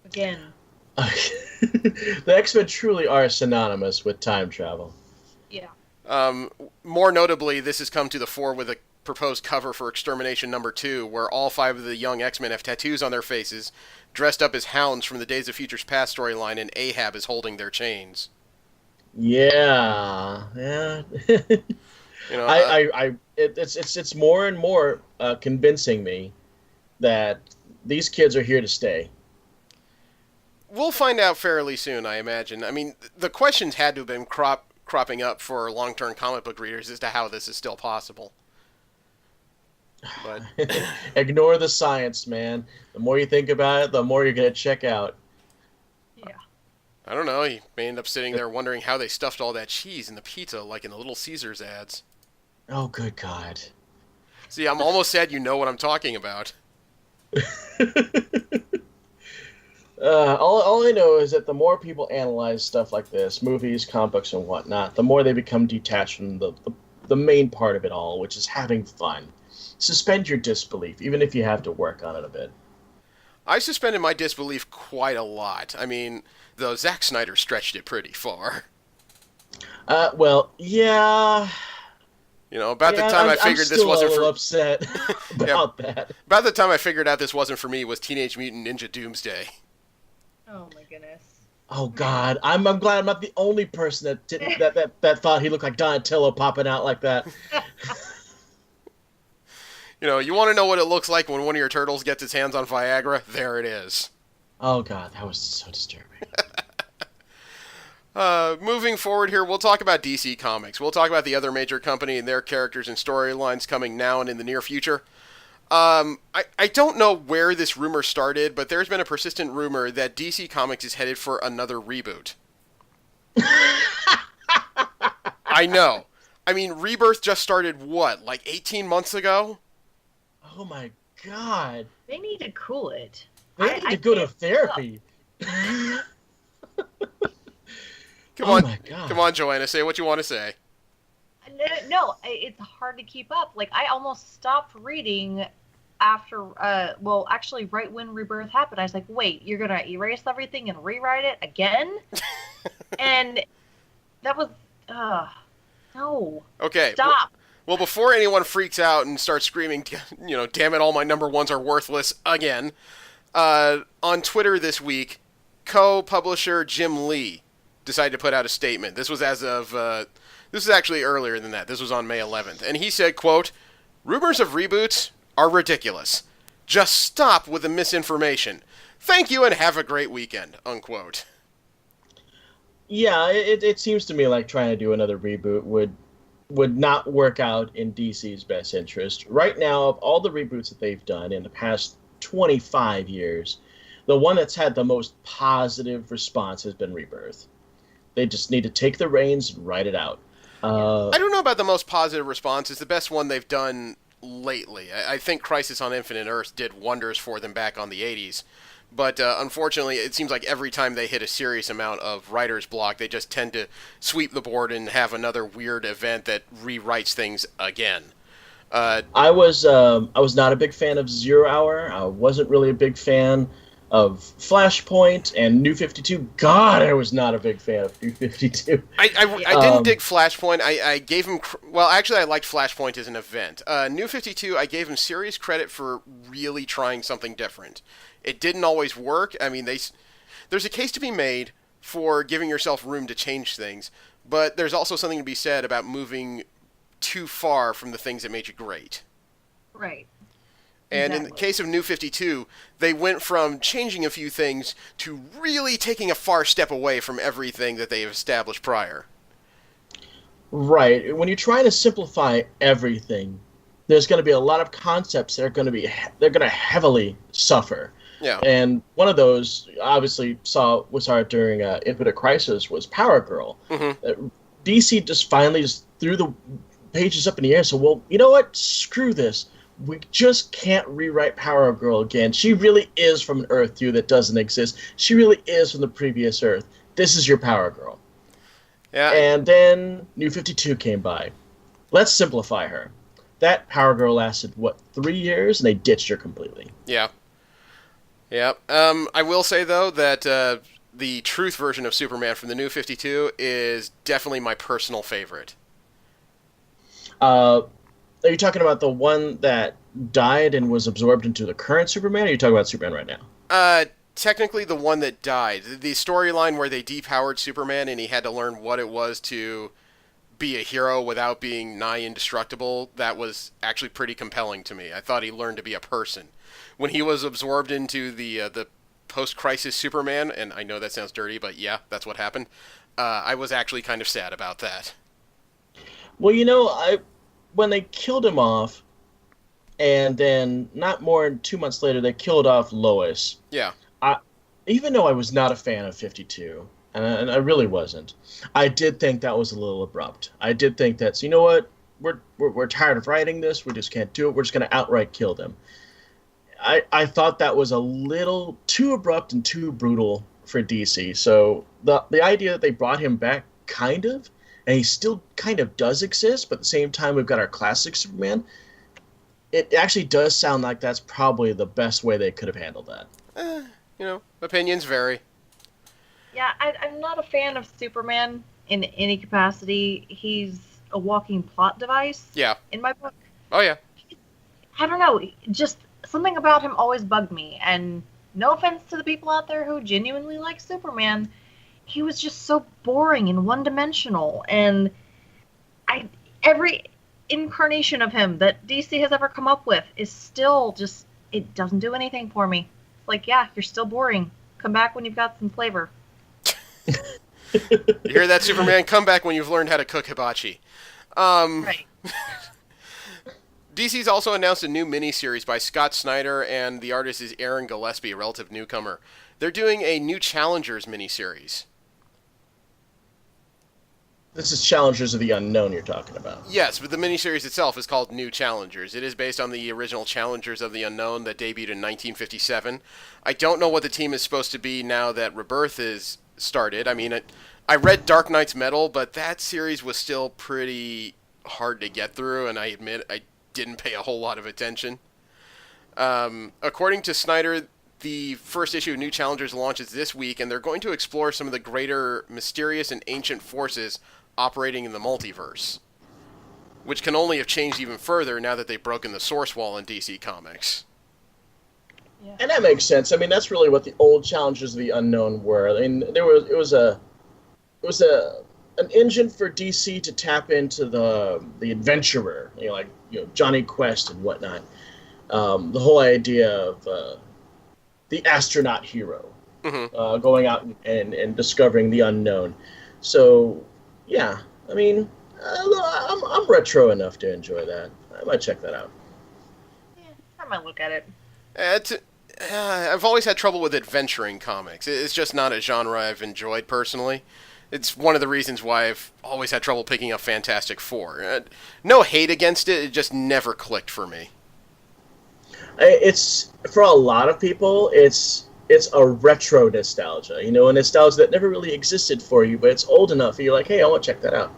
Again. The X-Men truly are synonymous with time travel. Yeah. More notably, this has come to the fore with a proposed cover for Extermination #2, where all 5 of the young X-Men have tattoos on their faces, dressed up as hounds from the Days of Future's Past storyline, and Ahab is holding their chains. Yeah. It's more and more convincing me that these kids are here to stay. We'll find out fairly soon, I imagine. I mean, the questions had to have been cropping up for long-term comic book readers as to how this is still possible. But ignore the science, man. The more you think about it, the more you're going to check out. Yeah. I don't know. You may end up sitting there wondering how they stuffed all that cheese in the pizza like in the Little Caesars ads. Oh, good God. See, I'm almost sad you know what I'm talking about. All I know is that the more people analyze stuff like this, movies, comic books, and whatnot, the more they become detached from the main part of it all, which is having fun. suspend your disbelief, even if you have to work on it a bit. I suspended my disbelief quite a lot. I mean, though Zack Snyder stretched it pretty far. Well, yeah. You know, about the time I figured this wasn't for... I'm still a little upset about that. About the time I figured out this wasn't for me was Teenage Mutant Ninja Doomsday. Oh my goodness. Oh God, I'm glad I'm not the only person that didn't that thought he looked like Donatello popping out like that. You know, you want to know what it looks like when one of your turtles gets its hands on Viagra? There it is. Oh God, that was so disturbing. Moving forward here, we'll talk about DC Comics. We'll talk about the other major company and their characters and storylines coming now and in the near future. I don't know where this rumor started, but there's been a persistent rumor that DC Comics is headed for another reboot. I know. I mean, Rebirth just started, what, like 18 months ago? Oh my God. They need to cool it. They need to go to therapy. Come on, my God. Come on, Joanna, say what you want to say. No, it's hard to keep up. Like, I almost stopped reading after, well, actually, right when Rebirth happened. I was like, wait, you're going to erase everything and rewrite it again? And that was, no. Okay. Stop. Well, before anyone freaks out and starts screaming, you know, damn it, all my number ones are worthless again, on Twitter this week, co-publisher Jim Lee decided to put out a statement. This was as of, this is actually earlier than that. This was on May 11th. And he said, quote, "Rumors of reboots are ridiculous. Just stop with the misinformation. Thank you and have a great weekend," unquote. Yeah, it seems to me like trying to do another reboot would not work out in DC's best interest. Right now, of all the reboots that they've done in the past 25 years, the one that's had the most positive response has been Rebirth. They just need to take the reins and write it out. I don't know about the most positive response. It's the best one they've done lately. I think Crisis on Infinite Earths did wonders for them back on the 80s. But unfortunately, it seems like every time they hit a serious amount of writer's block, they just tend to sweep the board and have another weird event that rewrites things again. I was not a big fan of Zero Hour. I wasn't really a big fan of Flashpoint and New 52. God, I was not a big fan of New 52. I didn't dig Flashpoint. I gave him... Well, actually, I liked Flashpoint as an event. New 52, I gave him serious credit for really trying something different. It didn't always work. I mean, there's a case to be made for giving yourself room to change things, but there's also something to be said about moving too far from the things that made you great. Right. And in the case of New 52, they went from changing a few things to really taking a far step away from everything that they have established prior. Right. When you're trying to simplify everything, there's going to be a lot of concepts that are going to heavily suffer. Yeah. And one of those, obviously, we saw it during Infinite Crisis, was Power Girl. Mm-hmm. DC just finally threw the pages up in the air. So, well, you know what? Screw this. We just can't rewrite Power Girl again. She really is from an Earth 2 that doesn't exist. She really is from the previous Earth. This is your Power Girl. Yeah. And then New 52 came by. Let's simplify her. That Power Girl lasted, 3 years? And they ditched her completely. Yeah. Yeah. I will say, though, that the truth version of Superman from the New 52 is definitely my personal favorite. Are you talking about the one that died and was absorbed into the current Superman, or are you talking about Superman right now? Technically the one that died. The storyline where they depowered Superman and he had to learn what it was to be a hero without being nigh indestructible, that was actually pretty compelling to me. I thought he learned to be a person. When he was absorbed into the post-crisis Superman, and I know that sounds dirty, but yeah, that's what happened, I was actually kind of sad about that. Well, you know, when they killed him off, and then not more than 2 months later, they killed off Lois. Yeah. Even though I was not a fan of 52, and I really wasn't, I did think that was a little abrupt. I did think that, so you know what, we're tired of writing this, we just can't do it, we're just going to outright kill them. I thought that was a little too abrupt and too brutal for DC, so the idea that they brought him back, kind of, and he still kind of does exist, but at the same time we've got our classic Superman, it actually does sound like that's probably the best way they could have handled that. Opinions vary. Yeah, I'm not a fan of Superman in any capacity. He's a walking plot device. Yeah. In my book. Oh, yeah. I don't know. Just something about him always bugged me. And no offense to the people out there who genuinely like Superman, he was just so boring and one-dimensional. And every incarnation of him that DC has ever come up with is still just, it doesn't do anything for me. It's like, yeah, you're still boring. Come back when you've got some flavor. You hear that, Superman? Come back when you've learned how to cook hibachi. Right. DC's also announced a new miniseries by Scott Snyder, and the artist is Aaron Gillespie, a relative newcomer. They're doing a New Challengers miniseries. This is Challengers of the Unknown you're talking about. Yes, but the miniseries itself is called New Challengers. It is based on the original Challengers of the Unknown that debuted in 1957. I don't know what the team is supposed to be now that Rebirth is started. I mean, I read Dark Knight's Metal, but that series was still pretty hard to get through, and I admit I didn't pay a whole lot of attention. According to Snyder, the first issue of New Challengers launches this week, and they're going to explore some of the greater mysterious and ancient forces operating in the multiverse, which can only have changed even further now that they've broken the source wall in DC Comics. Yeah. And that makes sense. I mean, that's really what the old Challengers of the Unknown were. I mean, it was an engine for DC to tap into the adventurer, Johnny Quest and whatnot. The whole idea of the astronaut hero, going out and discovering the unknown. So, yeah, I mean, I'm retro enough to enjoy that. I might check that out. Yeah, I might look at it. I've always had trouble with adventuring comics. It's just not a genre I've enjoyed personally. It's one of the reasons why I've always had trouble picking up Fantastic Four. No hate against it, it just never clicked for me. It's, for a lot of people, it's a retro nostalgia, a nostalgia that never really existed for you, but it's old enough, and you're like, hey, I want to check that out.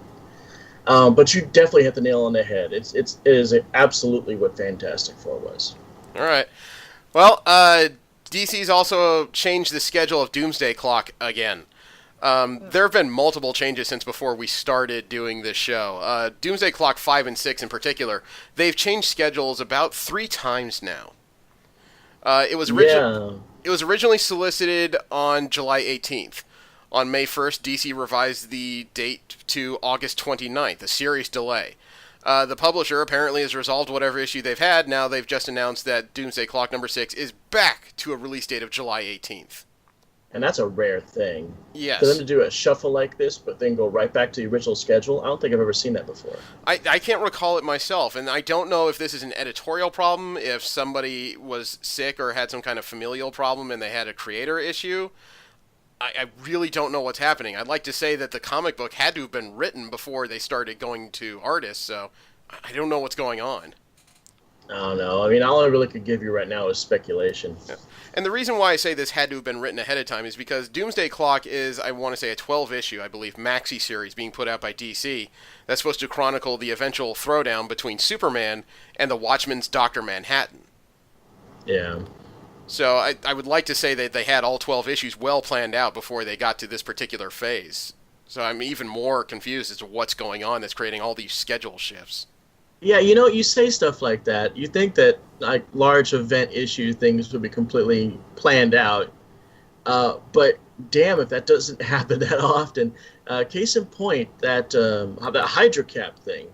But you definitely hit the nail on the head. It is absolutely what Fantastic Four was. All right. Well, DC's also changed the schedule of Doomsday Clock again. There have been multiple changes since before we started doing this show. Doomsday Clock 5 and 6 in particular, they've changed schedules about 3 times now. It was originally solicited on July 18th. On May 1st, DC revised the date to August 29th, a serious delay. The publisher apparently has resolved whatever issue they've had. Now they've just announced that Doomsday Clock number 6 is back to a release date of July 18th. And that's a rare thing. Yes. For them to do a shuffle like this, but then go right back to the original schedule, I don't think I've ever seen that before. I can't recall it myself, and I don't know if this is an editorial problem, if somebody was sick or had some kind of familial problem and they had a creator issue. I really don't know what's happening. I'd like to say that the comic book had to have been written before they started going to artists, so I don't know what's going on. I don't know. I mean, all I really could give you right now is speculation. Yeah. And the reason why I say this had to have been written ahead of time is because Doomsday Clock is, I want to say, a 12-issue, I believe, maxi series being put out by DC that's supposed to chronicle the eventual throwdown between Superman and the Watchman's Dr. Manhattan. Yeah. So I would like to say that they had all 12 issues well planned out before they got to this particular phase. So I'm even more confused as to what's going on that's creating all these schedule shifts. Yeah, you say stuff like that. You think that like large event issue things would be completely planned out, but damn if that doesn't happen that often. Case in point, that Hydra Cap thing.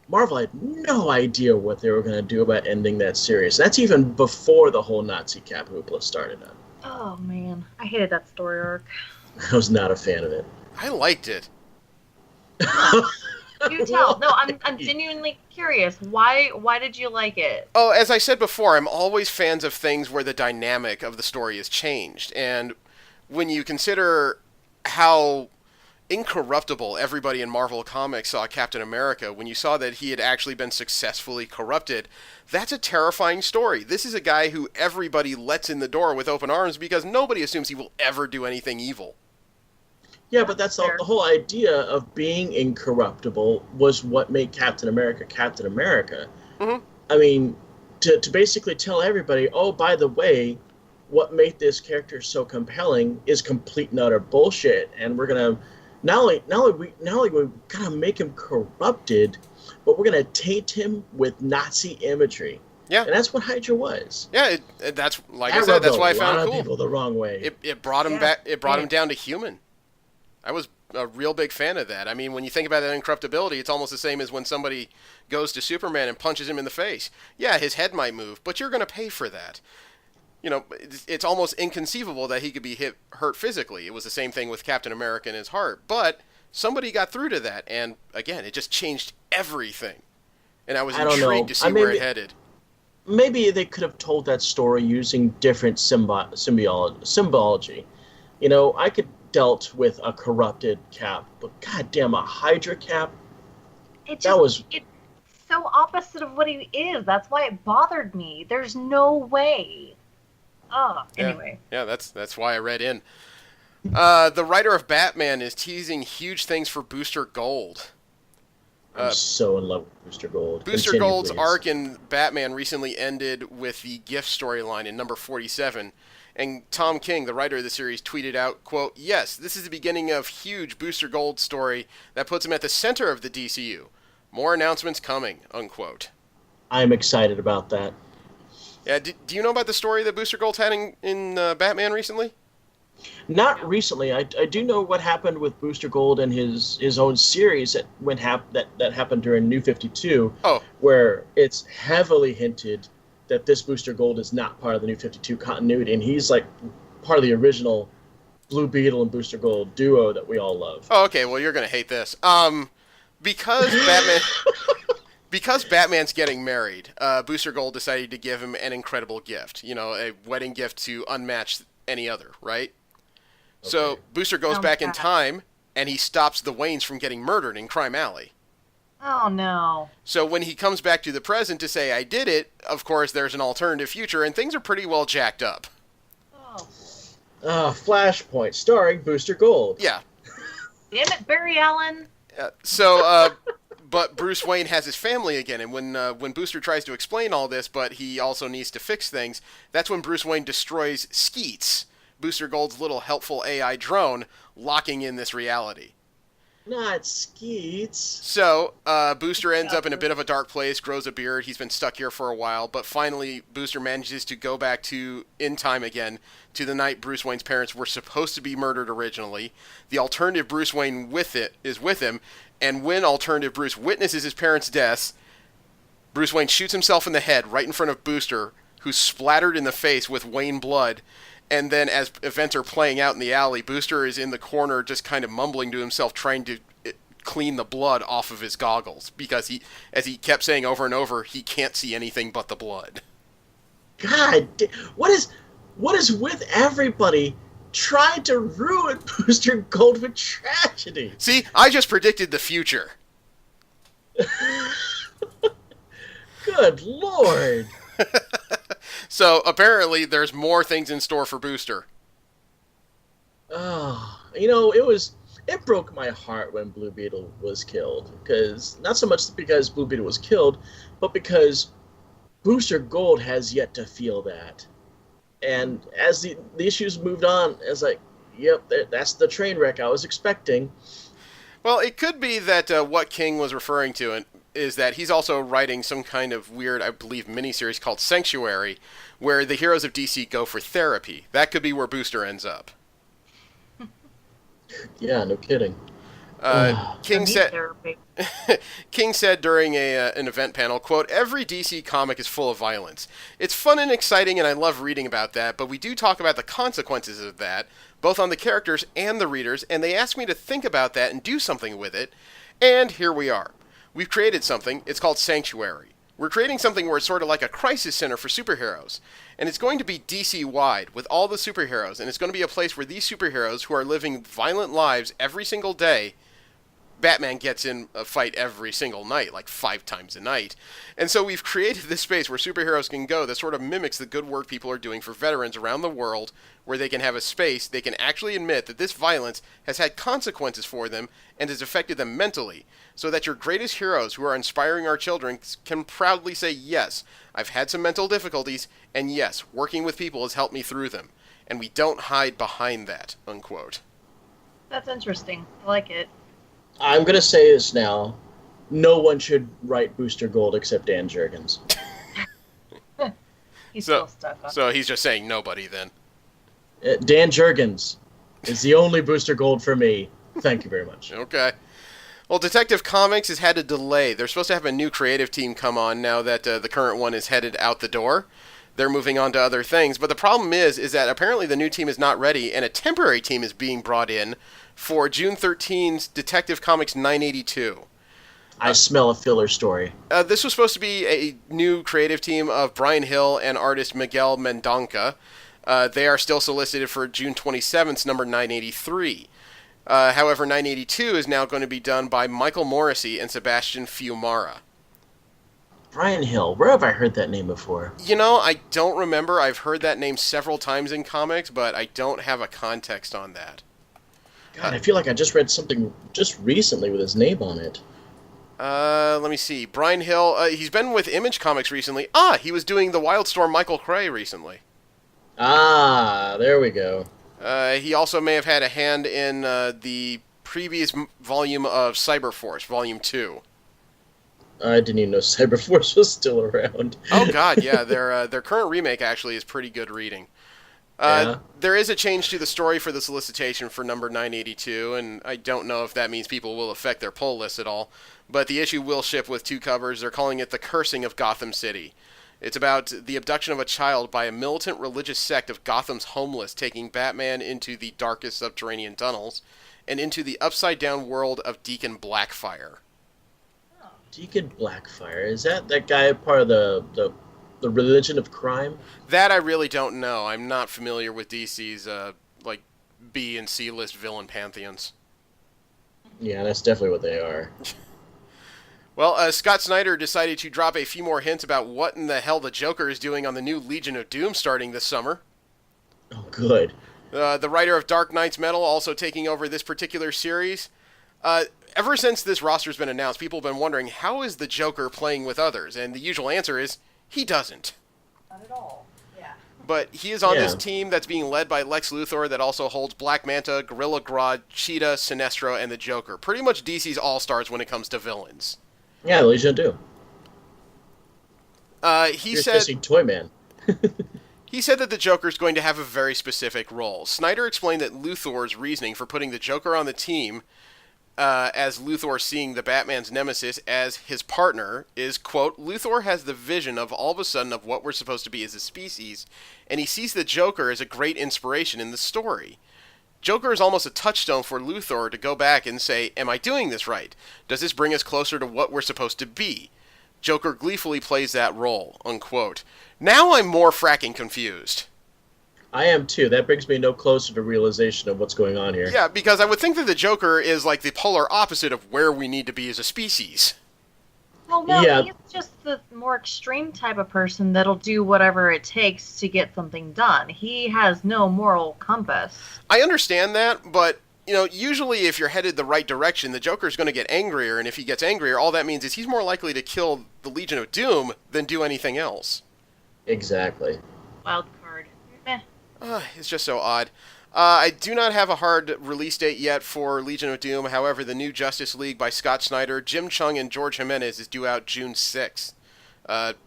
Marvel had no idea what they were going to do about ending that series. That's even before the whole Nazi Cap hoopla started up. Oh man, I hated that story arc. I was not a fan of it. I liked it. You tell. No, I'm genuinely curious. Why did you like it? Oh, as I said before, I'm always fans of things where the dynamic of the story is changed. And when you consider how incorruptible everybody in Marvel Comics saw Captain America, when you saw that he had actually been successfully corrupted, that's a terrifying story. This is a guy who everybody lets in the door with open arms because nobody assumes he will ever do anything evil. Yeah, but that's the whole idea of being incorruptible was what made Captain America Captain America. Mm-hmm. I mean, to basically tell everybody, oh, by the way, what made this character so compelling is complete and utter bullshit, and we're gonna not only we gotta make him corrupted, but we're gonna taint him with Nazi imagery. Yeah, And that's what Hydra was. yeah. That's like That I said. rubbed That's a why I lot found it of cool. people the wrong way. It brought him Yeah. back. It brought him Yeah. down to human. I was a real big fan of that. I mean, when you think about that incorruptibility, it's almost the same as when somebody goes to Superman and punches him in the face. Yeah, his head might move, but you're going to pay for that. You know, it's almost inconceivable that he could be hurt physically. It was the same thing with Captain America and his heart, but somebody got through to that, and again, it just changed everything. And I was I don't intrigued know. to see where it headed. Maybe they could have told that story using different symbology. You know, I could dealt with a corrupted Cap, but goddamn, a Hydra Cap. It's so opposite of what he is. That's why it bothered me. There's no way. Oh, anyway. Yeah, that's why I read in. The writer of Batman is teasing huge things for Booster Gold. I'm so in love with Booster Gold. Booster Continue, Gold's please. arc in Batman recently ended with the Gift storyline in number 47. And Tom King, the writer of the series, tweeted out, quote, "Yes, this is the beginning of huge Booster Gold story that puts him at the center of the DCU. More announcements coming," unquote. I'm excited about that. Yeah, do you know about the story that Booster Gold's had in Batman recently? Not recently. I do know what happened with Booster Gold and his own series that happened during New 52, Oh, where it's heavily hinted that this Booster Gold is not part of the New 52 continuity, and he's like part of the original Blue Beetle and Booster Gold duo that we all love. oh, okay. Well, you're gonna hate this. Because Batman, because Batman's getting married, Booster Gold decided to give him an incredible gift. You know, a wedding gift to unmatch any other, right? So Okay. Booster goes back in time, and he stops the Waynes from getting murdered in Crime Alley. Oh, no. So when he comes back to the present to say, "I did it," of course, there's an alternative future, and things are pretty well jacked up. Oh, Flashpoint, starring Booster Gold. Yeah. damn it, Barry Allen. But Bruce Wayne has his family again, and when Booster tries to explain all this, but he also needs to fix things, that's when Bruce Wayne destroys Skeets, Booster Gold's little helpful AI drone, locking in this reality. Not Skeets. So, Booster ends up in a bit of a dark place, grows a beard, he's been stuck here for a while, but finally Booster manages to go back in time again, to the night Bruce Wayne's parents were supposed to be murdered originally. The alternative Bruce Wayne is with him, and when alternative Bruce witnesses his parents' deaths, Bruce Wayne shoots himself in the head right in front of Booster, who's splattered in the face with Wayne blood. And then as events are playing out in the alley, Booster is in the corner just kind of mumbling to himself, trying to clean the blood off of his goggles, because as he kept saying over and over, he can't see anything but the blood. God, what is with everybody trying to ruin Booster Gold with tragedy? See, I just predicted the future. Good Lord. So apparently there's more things in store for Booster. Oh, you know, it broke my heart when Blue Beetle was killed, because not so much because Blue Beetle was killed, but because Booster Gold has yet to feel that. And as the issues moved on, I was like, yep, that's the train wreck I was expecting. Well, it could be that what King was referring to is that he's also writing some kind of weird, I believe, miniseries called Sanctuary, where the heroes of DC go for therapy. That could be where Booster ends up. Yeah, no kidding. King said Therapy. King said during an event panel, quote, "Every DC comic is full of violence. It's fun and exciting, and I love reading about that, but we do talk about the consequences of that, both on the characters and the readers, and they asked me to think about that and do something with it, and here we are. We've created something. It's called Sanctuary. We're creating something where it's sort of like a crisis center for superheroes. And it's going to be DC-wide with all the superheroes. And it's going to be a place where these superheroes who are living violent lives every single day Batman gets in a fight every single night, like 5 times a night. And so we've created this space where superheroes can go that sort of mimics the good work people are doing for veterans around the world, where they can have a space they can actually admit that this violence has had consequences for them and has affected them mentally, so that your greatest heroes who are inspiring our children can proudly say, yes, I've had some mental difficulties, and yes, working with people has helped me through them. And we don't hide behind that, unquote. That's interesting. I like it. I'm going to say this now. No one should write Booster Gold except Dan Jurgens. He's still stuck on So he's just saying nobody then. Dan Jurgens is the only Booster Gold for me. Thank you very much. Okay. Well, Detective Comics has had a delay. They're supposed to have a new creative team come on now that the current one is headed out the door. They're moving on to other things. But the problem is that apparently the new team is not ready, and a temporary team is being brought in for June 13's Detective Comics 982. I smell a filler story. This was supposed to be a new creative team of Brian Hill and artist Miguel Mendonca. They are still solicited for June 27th's number 983. However, 982 is now going to be done by Michael Morrissey and Sebastian Fiumara. Brian Hill. Where have I heard that name before? You know, I don't remember. I've heard that name several times in comics, but I don't have a context on that. God, I feel like I just read something just recently with his name on it. Let me see. Brian Hill, he's been with Image Comics recently. He was doing the Wildstorm Michael Cray recently. There we go. He also may have had a hand in the previous volume of Cyberforce, Volume 2. I didn't even know Cyberforce was still around. Oh god, yeah, their current remake actually is pretty good reading. Yeah. There is a change to the story for the solicitation for number 982, and I don't know if that means people will affect their pull list at all, but the issue will ship with 2 covers. They're calling it The Cursing of Gotham City. It's about the abduction of a child by a militant religious sect of Gotham's homeless, taking Batman into the darkest subterranean tunnels and into the upside-down world of Deacon Blackfire. Deacon Blackfire. Is that guy part of the religion of crime? That I really don't know. I'm not familiar with DC's B and C list villain pantheons. Yeah, that's definitely what they are. Well, Scott Snyder decided to drop a few more hints about what in the hell the Joker is doing on the new Legion of Doom starting this summer. Oh, good. The writer of Dark Knight's Metal also taking over this particular series. Ever since this roster's been announced, people have been wondering, how is the Joker playing with others? And the usual answer is, he doesn't. Not at all. Yeah. But he is on this team that's being led by Lex Luthor that also holds Black Manta, Gorilla Grodd, Cheetah, Sinestro, and the Joker. Pretty much DC's all-stars when it comes to villains. Yeah, Legion of Doom. He You're said Toy Man. He said that the Joker's going to have a very specific role. Snyder explained that Luthor's reasoning for putting the Joker on the team, as Luthor seeing the Batman's nemesis as his partner, is, quote, Luthor has the vision of all of a sudden of what we're supposed to be as a species, and he sees the Joker as a great inspiration in the story. Joker is almost a touchstone for Luthor to go back and say, am I doing this right? Does this bring us closer to what we're supposed to be? Joker gleefully plays that role, unquote. Now I'm more fracking confused. I am too. That brings me no closer to realization of what's going on here. Yeah, because I would think that the Joker is like the polar opposite of where we need to be as a species. Well, no, Yeah. he's just the more extreme type of person that'll do whatever it takes to get something done. He has no moral compass. I understand that, but, you know, usually if you're headed the right direction, the Joker's going to get angrier, and if he gets angrier, all that means is he's more likely to kill the Legion of Doom than do anything else. Exactly. Wild card. Meh. It's just so odd. I do not have a hard release date yet for Legion of Doom. However, the new Justice League by Scott Snyder, Jim Chung, and George Jimenez is due out June 6th.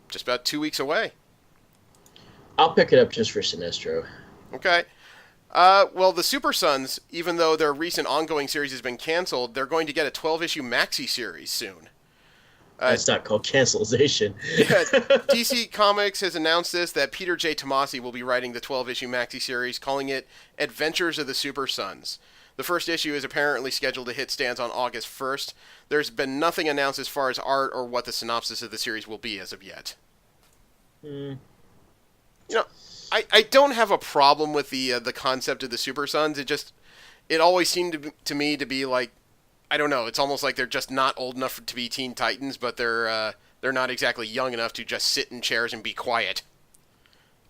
Just about 2 weeks away. I'll pick it up just for Sinestro. Okay. Well, the Super Sons, even though their recent ongoing series has been canceled, they're going to get a 12-issue maxi series soon. That's not called cancelization. Yeah, DC Comics has announced this, that Peter J. Tomasi will be writing the 12-issue maxi series, calling it Adventures of the Super Sons. The first issue is apparently scheduled to hit stands on August 1st. There's been nothing announced as far as art or what the synopsis of the series will be as of yet. You know, I don't have a problem with the concept of the Super Sons. It always seemed to me to be like I don't know. It's almost like they're just not old enough to be Teen Titans, but they're not exactly young enough to just sit in chairs and be quiet.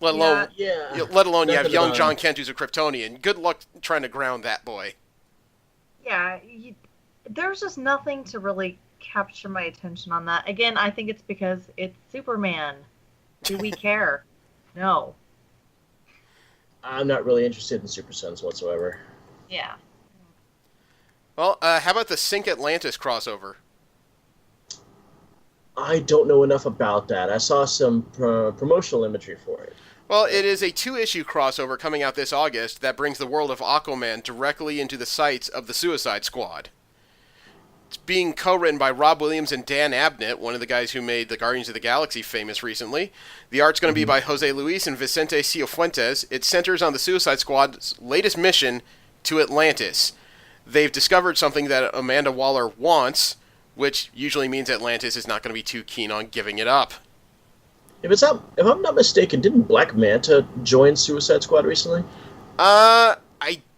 Let alone, Yeah. let alone you have Nothing young about John him. Kent, who's a Kryptonian. Good luck trying to ground that boy. Yeah, there's just nothing to really capture my attention on that. Again, I think it's because it's Superman. Do we care? No. I'm not really interested in Super Sons whatsoever. Yeah. Well, how about the Sync Atlantis crossover? I don't know enough about that. I saw some promotional imagery for it. Well, it is a 2-issue crossover coming out this August that brings the world of Aquaman directly into the sights of the Suicide Squad. It's being co-written by Rob Williams and Dan Abnett, one of the guys who made the Guardians of the Galaxy famous recently. The art's going to be by Jose Luis and Vicente Cifuentes. It centers on the Suicide Squad's latest mission to Atlantis. They've discovered something that Amanda Waller wants, which usually means Atlantis is not going to be too keen on giving it up. If I'm not mistaken, didn't Black Manta join Suicide Squad recently? I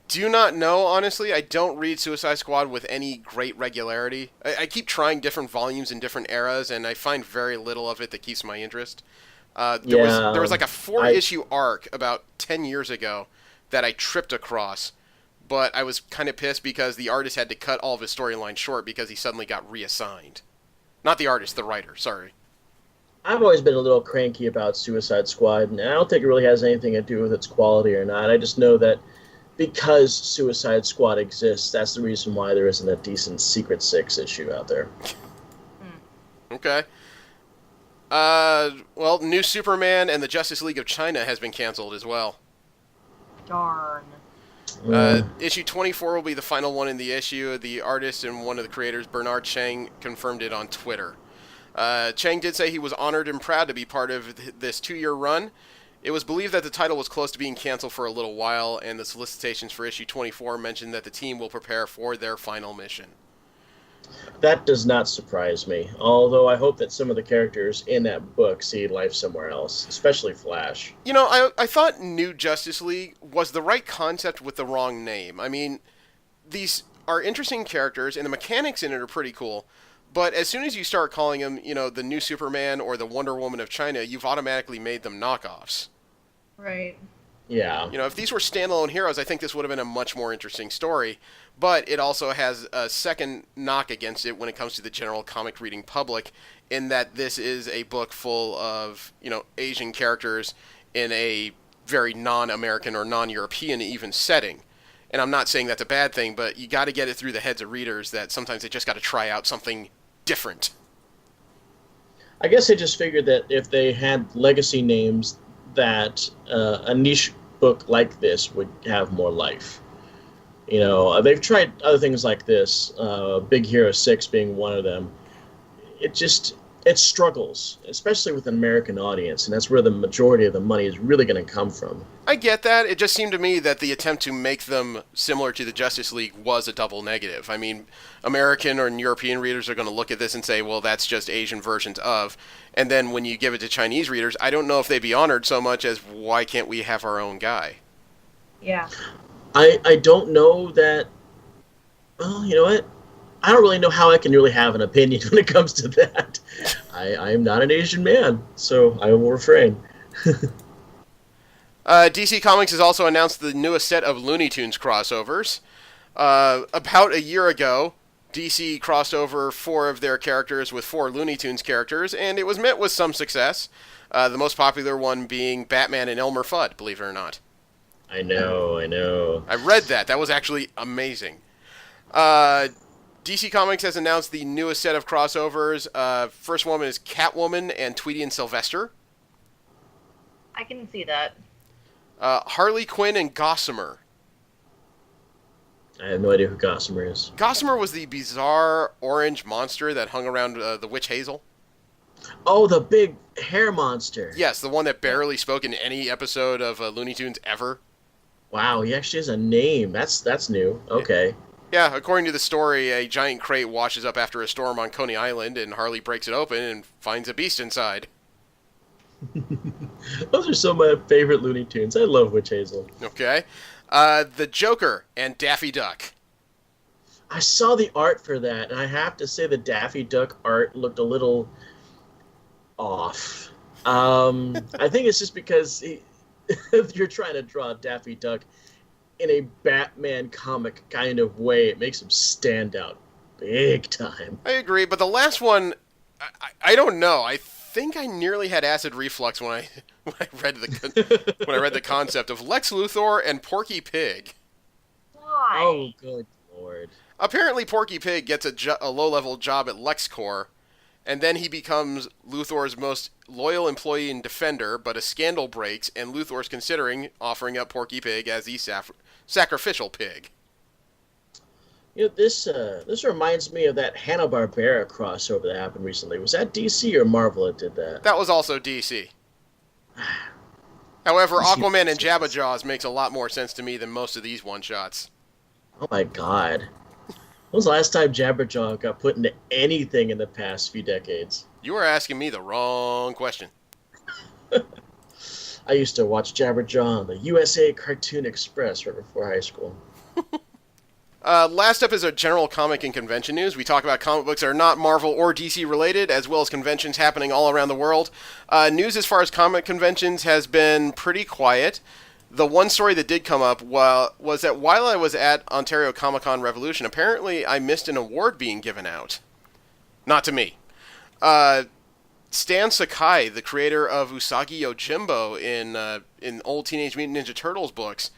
do not know, honestly. I don't read Suicide Squad with any great regularity. I keep trying different volumes in different eras, and I find very little of it that keeps my interest. There was like a 4-issue arc about 10 years ago that I tripped across, but I was kind of pissed because the artist had to cut all of his storyline short because he suddenly got reassigned. Not the artist, the writer, sorry. I've always been a little cranky about Suicide Squad, and I don't think it really has anything to do with its quality or not. I just know that because Suicide Squad exists, that's the reason why there isn't a decent Secret Six issue out there. Okay. Well, New Superman and the Justice League of China has been canceled as well. Darn. Issue 24 will be the final one in the issue. The artist and one of the creators, Bernard Chang, confirmed it on Twitter. Chang did say he was honored and proud to be part of this 2-year run. It was believed that the title was close to being canceled for a little while, and the solicitations for issue 24 mentioned that the team will prepare for their final mission. That does not surprise me, although I hope that some of the characters in that book see life somewhere else, especially Flash. You know, I thought New Justice League was the right concept with the wrong name. I mean, these are interesting characters, and the mechanics in it are pretty cool. But as soon as you start calling them, you know, the New Superman or the Wonder Woman of China, you've automatically made them knockoffs. Right. Yeah. You know, if these were standalone heroes, I think this would have been a much more interesting story. But it also has a second knock against it when it comes to the general comic reading public, in that this is a book full of, you know, Asian characters in a very non-American or non-European even setting. And I'm not saying that's a bad thing, but you got to get it through the heads of readers that sometimes they just got to try out something different. I guess I just figured that if they had legacy names, that a niche book like this would have more life. You know, they've tried other things like this, Big Hero 6 being one of them. It struggles, especially with an American audience, and that's where the majority of the money is really going to come from. I get that. It just seemed to me that the attempt to make them similar to the Justice League was a double negative. I mean, American or European readers are going to look at this and say, well, that's just Asian versions of. And then when you give it to Chinese readers, I don't know if they'd be honored so much as, why can't we have our own guy? Yeah. I don't know that. Well, you know what? I don't really know how I can really have an opinion when it comes to that. I am not an Asian man, so I will refrain. DC Comics has also announced the newest set of Looney Tunes crossovers. About a year ago, DC crossed over 4 of their characters with 4 Looney Tunes characters, and it was met with some success. The most popular one being Batman and Elmer Fudd, believe it or not. I know. I read that. That was actually amazing. DC Comics has announced the newest set of crossovers. First one is Catwoman and Tweety and Sylvester. I can see that. Harley Quinn and Gossamer. I have no idea who Gossamer is. Gossamer was the bizarre orange monster that hung around the Witch Hazel. Oh, the big hair monster. Yes, the one that barely spoke in any episode of Looney Tunes ever. Wow, he actually has a name. That's new. Okay. Yeah, according to the story, a giant crate washes up after a storm on Coney Island, and Harley breaks it open and finds a beast inside. Those are some of my favorite Looney Tunes. I love Witch Hazel. Okay. The Joker and Daffy Duck. I saw the art for that, and I have to say the Daffy Duck art looked a little off. I think it's just because if you're trying to draw Daffy Duck in a Batman comic kind of way, it makes him stand out big time. I agree, but the last one, I don't know. I think I nearly had acid reflux when I when I read the concept of Lex Luthor and Porky Pig. Why? Oh, good lord. Apparently, Porky Pig gets a low-level job at LexCorp, and then he becomes Luthor's most loyal employee and defender, but a scandal breaks, and Luthor's considering offering up Porky Pig as the sacrificial pig. You know, this reminds me of that Hanna-Barbera crossover that happened recently. Was that DC or Marvel that did that? That was also DC. However, DC Aquaman and Jabba Jaws makes a lot more sense to me than most of these one-shots. Oh my god. When was the last time Jabberjaw got put into anything in the past few decades? You are asking me the wrong question. I used to watch Jabberjaw on the USA Cartoon Express right before high school. Last up is our general comic and convention news. We talk about comic books that are not Marvel or DC related, as well as conventions happening all around the world. News as far as comic conventions has been pretty quiet. The one story that did come up was that while I was at Ontario Comic-Con Revolution, apparently I missed an award being given out. Not to me. Stan Sakai, the creator of Usagi Yojimbo in old Teenage Mutant Ninja Turtles books,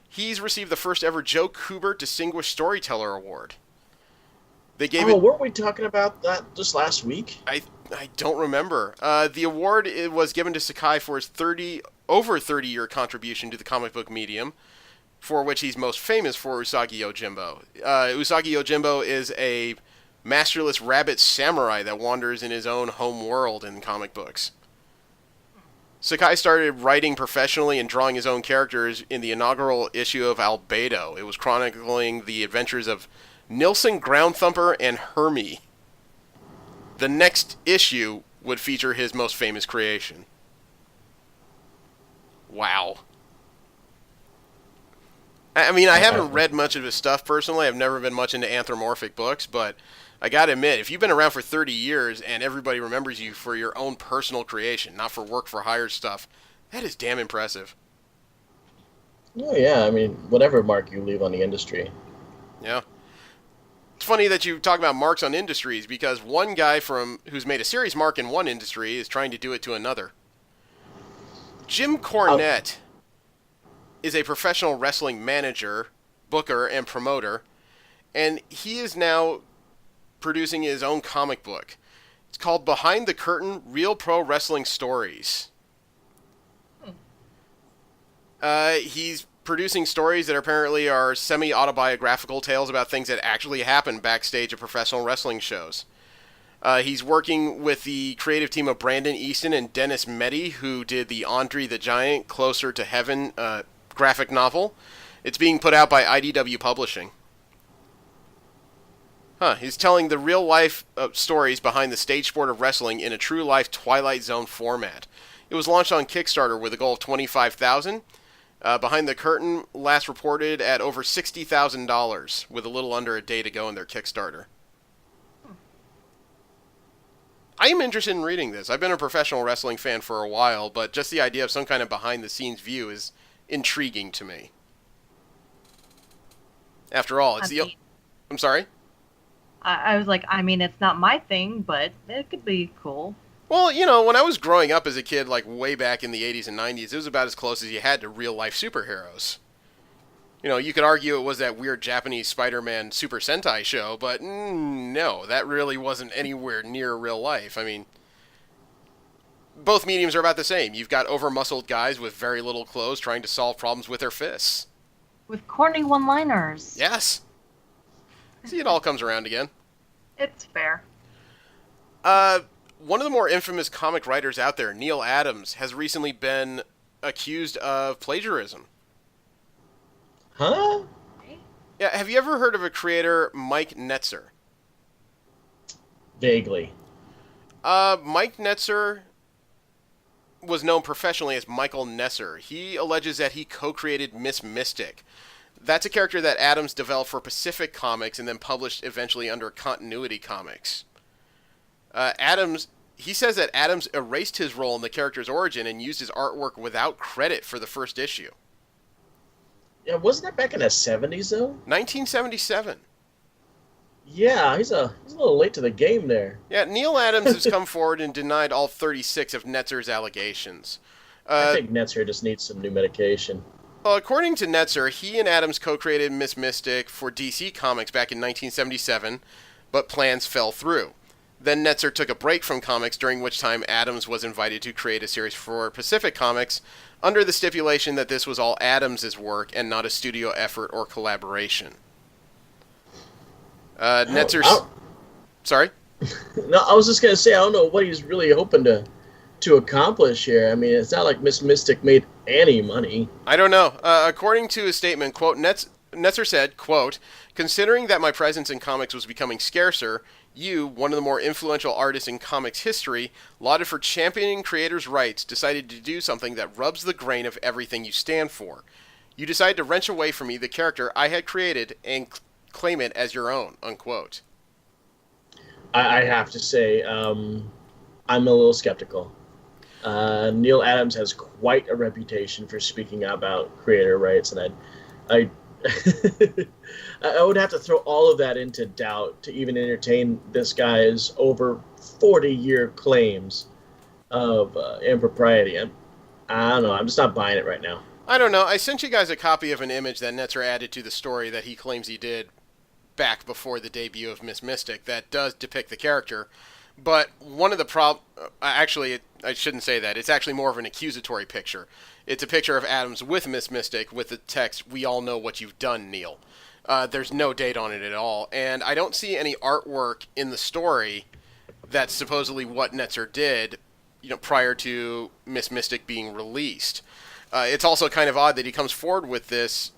he's received the first ever Joe Kubert Distinguished Storyteller Award. They gave it. Weren't we talking about that just last week? I don't remember. The award was given to Sakai for his over 30-year contribution to the comic book medium, for which he's most famous for Usagi Yojimbo. Usagi Yojimbo is a masterless rabbit samurai that wanders in his own home world in comic books. Sakai started writing professionally and drawing his own characters in the inaugural issue of Albedo. It was chronicling the adventures of Nilson Groundthumper and Hermie. The next issue would feature his most famous creation. Wow. I mean, I haven't read much of his stuff personally. I've never been much into anthropomorphic books, but I gotta admit, if you've been around for 30 years and everybody remembers you for your own personal creation, not for work for hire stuff, that is damn impressive. Oh yeah, I mean, whatever mark you leave on the industry. Yeah. It's funny that you talk about marks on industries, because one guy who's made a serious mark in one industry is trying to do it to another. Jim Cornette is a professional wrestling manager, booker, and promoter, and he is now producing his own comic book. It's called Behind the Curtain: Real Pro Wrestling Stories. He's producing stories that apparently are semi-autobiographical tales about things that actually happen backstage at professional wrestling shows. He's working with the creative team of Brandon Easton and Dennis Meddy, who did the Andre the Giant Closer to Heaven graphic novel. It's being put out by IDW Publishing. He's telling the real-life stories behind the stage sport of wrestling in a true-life Twilight Zone format. It was launched on Kickstarter with a goal of $25,000. Behind the Curtain last reported at over $60,000, with a little under a day to go in their Kickstarter. I am interested in reading this. I've been a professional wrestling fan for a while, but just the idea of some kind of behind-the-scenes view is intriguing to me. After all, I'm sorry? I was like, I mean, it's not my thing, but it could be cool. Well, when I was growing up as a kid, like way back in the 80s and 90s, it was about as close as you had to real-life superheroes. You could argue it was that weird Japanese Spider-Man Super Sentai show, but no, that really wasn't anywhere near real life. I mean, both mediums are about the same. You've got over-muscled guys with very little clothes trying to solve problems with their fists. With corny one-liners. Yes. See, it all comes around again. It's fair. One of the more infamous comic writers out there, Neil Adams, has recently been accused of plagiarism. Huh? Yeah, have you ever heard of a creator, Mike Netzer? Vaguely. Mike Netzer was known professionally as Michael Nesser. He alleges that he co-created Miss Mystic, That's a character that Adams developed for Pacific Comics and then published eventually under Continuity Comics. He says that Adams erased his role in the character's origin and used his artwork without credit for the first issue. Yeah, wasn't that back in the 70s, though? 1977. Yeah, he's a little late to the game there. Yeah, Neil Adams has come forward and denied all 36 of Netzer's allegations. I think Netzer just needs some new medication. Well, according to Netzer, he and Adams co-created Miss Mystic for DC Comics back in 1977, but plans fell through. Then Netzer took a break from comics, during which time Adams was invited to create a series for Pacific Comics, under the stipulation that this was all Adams' work and not a studio effort or collaboration. Netzer... Sorry? No, I was just going to say, I don't know what he's really hoping to accomplish here. I mean, it's not like Miss Mystic made any money. I don't know. According to his statement, quote, Netzer said, quote, "Considering that my presence in comics was becoming scarcer, you, one of the more influential artists in comics history, lauded for championing creators' rights, decided to do something that rubs the grain of everything you stand for. You decided to wrench away from me the character I had created and claim it as your own," unquote. I have to say, I'm a little skeptical. Neil Adams has quite a reputation for speaking about creator rights, and I would have to throw all of that into doubt to even entertain this guy's over 40-year claims of impropriety. I don't know. I'm just not buying it right now. I don't know. I sent you guys a copy of an image that Netzer added to the story that he claims he did back before the debut of Miss Mystic that does depict the character. But one of the actually, I shouldn't say that. It's actually more of an accusatory picture. It's a picture of Adams with Miss Mystic with the text, "We all know what you've done, Neil." There's no date on it at all. And I don't see any artwork in the story that's supposedly what Netzer did, prior to Miss Mystic being released. It's also kind of odd that he comes forward with this,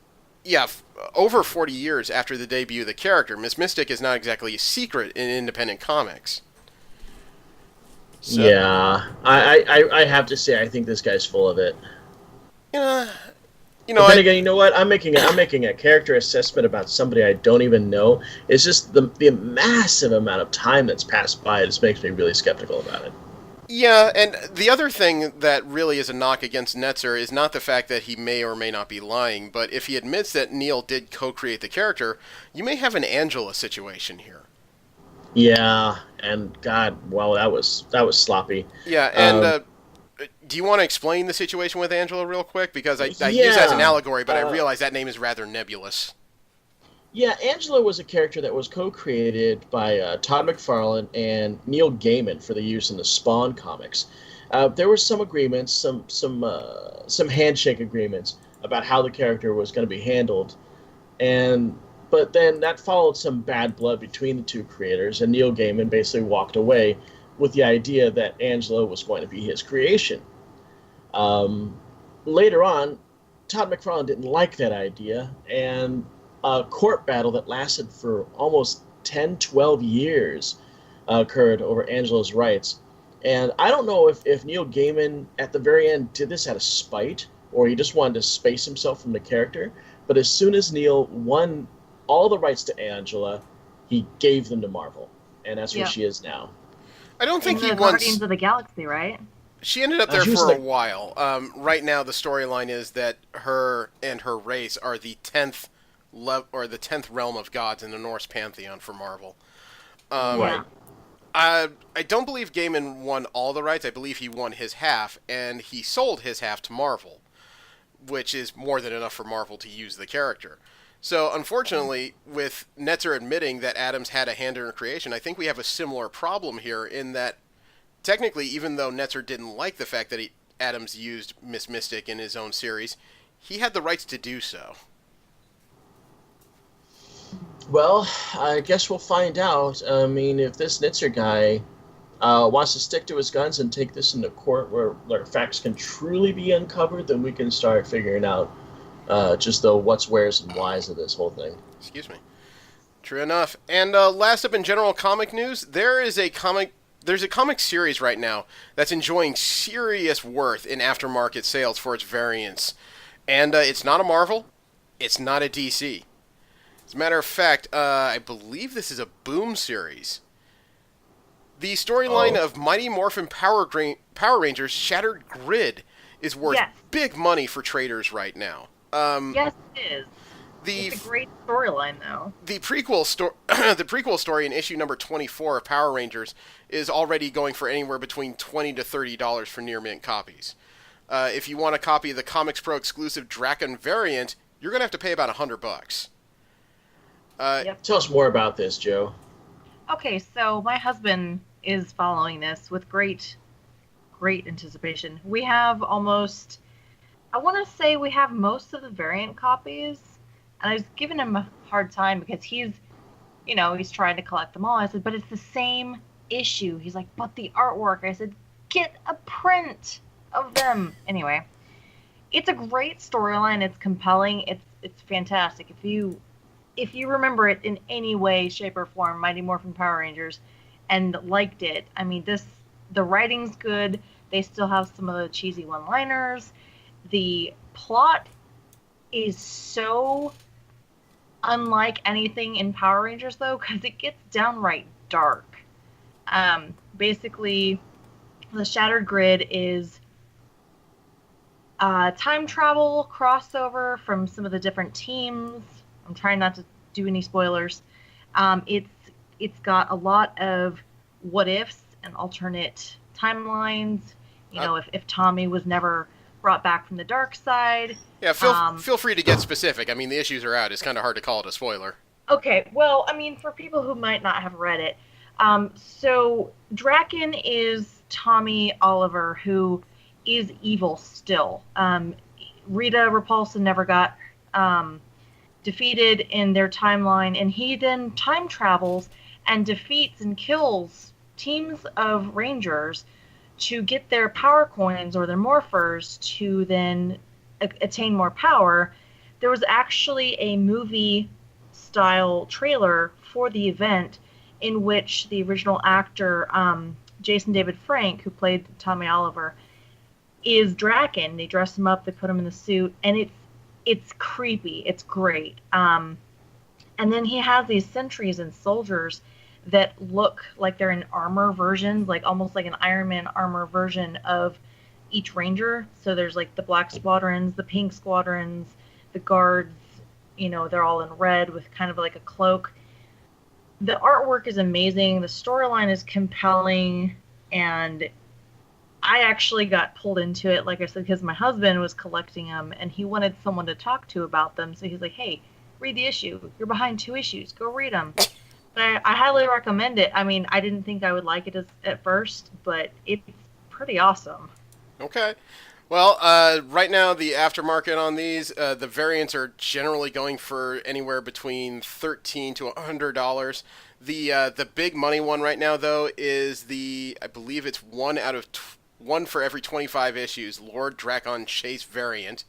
over 40 years after the debut of the character. Miss Mystic is not exactly a secret in independent comics. So, yeah, I have to say, I think this guy's full of it. But then again, you know what? I'm making a character assessment about somebody I don't even know. It's just the massive amount of time that's passed by. It just makes me really skeptical about it. Yeah, and the other thing that really is a knock against Netzer is not the fact that he may or may not be lying, but if he admits that Neil did co-create the character, you may have an Angela situation here. Yeah, and God, well, that was sloppy. Yeah, and do you want to explain the situation with Angela real quick? Because I use it as an allegory, but I realize that name is rather nebulous. Yeah, Angela was a character that was co-created by Todd McFarlane and Neil Gaiman for the use in the Spawn comics. There were some agreements, some handshake agreements about how the character was going to be handled, but then that followed some bad blood between the two creators, and Neil Gaiman basically walked away with the idea that Angela was going to be his creation. Later on, Todd McFarlane didn't like that idea, and a court battle that lasted for almost 10, 12 years occurred over Angela's rights. And I don't know if Neil Gaiman, at the very end, did this out of spite, or he just wanted to space himself from the character, but as soon as Neil won all the rights to Angela, he gave them to Marvel, and that's where she is now. I don't think he wants... Guardians of the Galaxy, right? She ended up there for a while. Right now, the storyline is that her and her race are the 10th realm of gods in the Norse pantheon for Marvel. Right. I don't believe Gaiman won all the rights. I believe he won his half, and he sold his half to Marvel, which is more than enough for Marvel to use the character. So, unfortunately, with Netzer admitting that Adams had a hand in her creation, I think we have a similar problem here in that, technically, even though Netzer didn't like the fact that Adams used Miss Mystic in his own series, he had the rights to do so. Well, I guess we'll find out. I mean, if this Netzer guy wants to stick to his guns and take this into court where facts can truly be uncovered, then we can start figuring out just the what's, where's, and whys of this whole thing. Excuse me. True enough. And last up in general comic news, there's a comic series right now that's enjoying serious worth in aftermarket sales for its variants. And it's not a Marvel. It's not a DC. As a matter of fact, I believe this is a Boom series. The storyline of Mighty Morphin Power Rangers Shattered Grid is worth big money for traders right now. Yes, it is. It's a great storyline, though. The prequel story in issue number 24 of Power Rangers is already going for anywhere between $20 to $30 for near mint copies. If you want a copy of the Comics Pro exclusive Draken variant, you're going to have to pay about $100. Tell us more about this, Joe. Okay, so my husband is following this with great anticipation. We have most of the variant copies, and I was giving him a hard time because he's trying to collect them all. I said, but it's the same issue. He's like, but the artwork. I said, get a print of them. Anyway, it's a great storyline. It's compelling. It's fantastic. If you remember it in any way, shape, or form, Mighty Morphin Power Rangers, and liked it, I mean, the writing's good. They still have some of the cheesy one-liners. The plot is so unlike anything in Power Rangers, though, because it gets downright dark. Basically, the Shattered Grid is time travel crossover from some of the different teams. I'm trying not to do any spoilers. It's got a lot of what ifs and alternate timelines. If Tommy was never brought back from the dark side. Yeah, feel free to get specific. I mean, the issues are out. It's kind of hard to call it a spoiler. Okay, well, I mean, for people who might not have read it, so Draken is Tommy Oliver, who is evil still. Rita Repulsa never got defeated in their timeline, and he then time travels and defeats and kills teams of Rangers to get their power coins or their morphers to then attain more power. There was actually a movie-style trailer for the event in which the original actor, Jason David Frank, who played Tommy Oliver, is Draken. They dress him up, they put him in the suit, and it's creepy. It's great. And then he has these sentries and soldiers that look like they're in armor versions, like almost like an Iron Man armor version of each Ranger. So there's like the black squadrons, the pink squadrons, the guards, they're all in red with kind of like a cloak. The artwork is amazing. The storyline is compelling. And I actually got pulled into it, like I said, because my husband was collecting them and he wanted someone to talk to about them. So he's like, hey, read the issue. You're behind 2 issues. Go read them. But I highly recommend it. I mean, I didn't think I would like it at first, but it's pretty awesome. Okay. Well, right now the aftermarket on these, the variants are generally going for anywhere between $13 to $100. The big money one right now, though, is I believe it's one for every 25 issues, Lord Drakon Chase variant,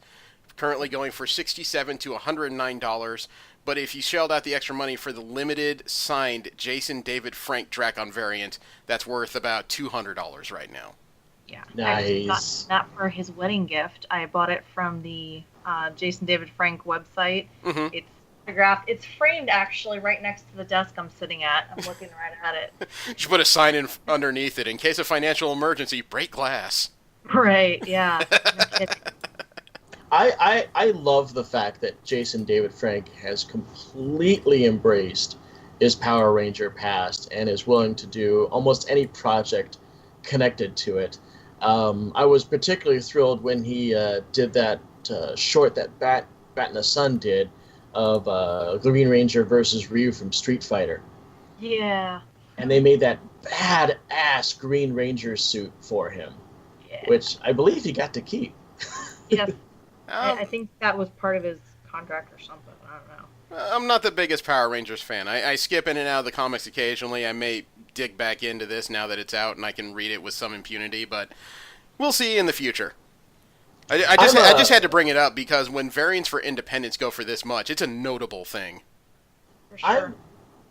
currently going for $67 to $109. But if you shelled out the extra money for the limited signed Jason David Frank Drakon variant, that's worth about $200 right now. Yeah, nice. I got that for his wedding gift. I bought it from the Jason David Frank website. Mm-hmm. It's photographed. It's framed actually right next to the desk I'm sitting at. I'm looking right at it. You should put a sign underneath it in case of financial emergency. Break glass. Right. Yeah. No kidding. I love the fact that Jason David Frank has completely embraced his Power Ranger past and is willing to do almost any project connected to it. I was particularly thrilled when he did that short that Bat in the Sun did of Green Ranger versus Ryu from Street Fighter. Yeah. And they made that badass Green Ranger suit for him, which I believe he got to keep. Yes. I think that was part of his contract or something. I don't know. I'm not the biggest Power Rangers fan. I skip in and out of the comics occasionally. I may dig back into this now that it's out and I can read it with some impunity, but we'll see in the future. I just had to bring it up because when variants for Independence go for this much, it's a notable thing. For sure.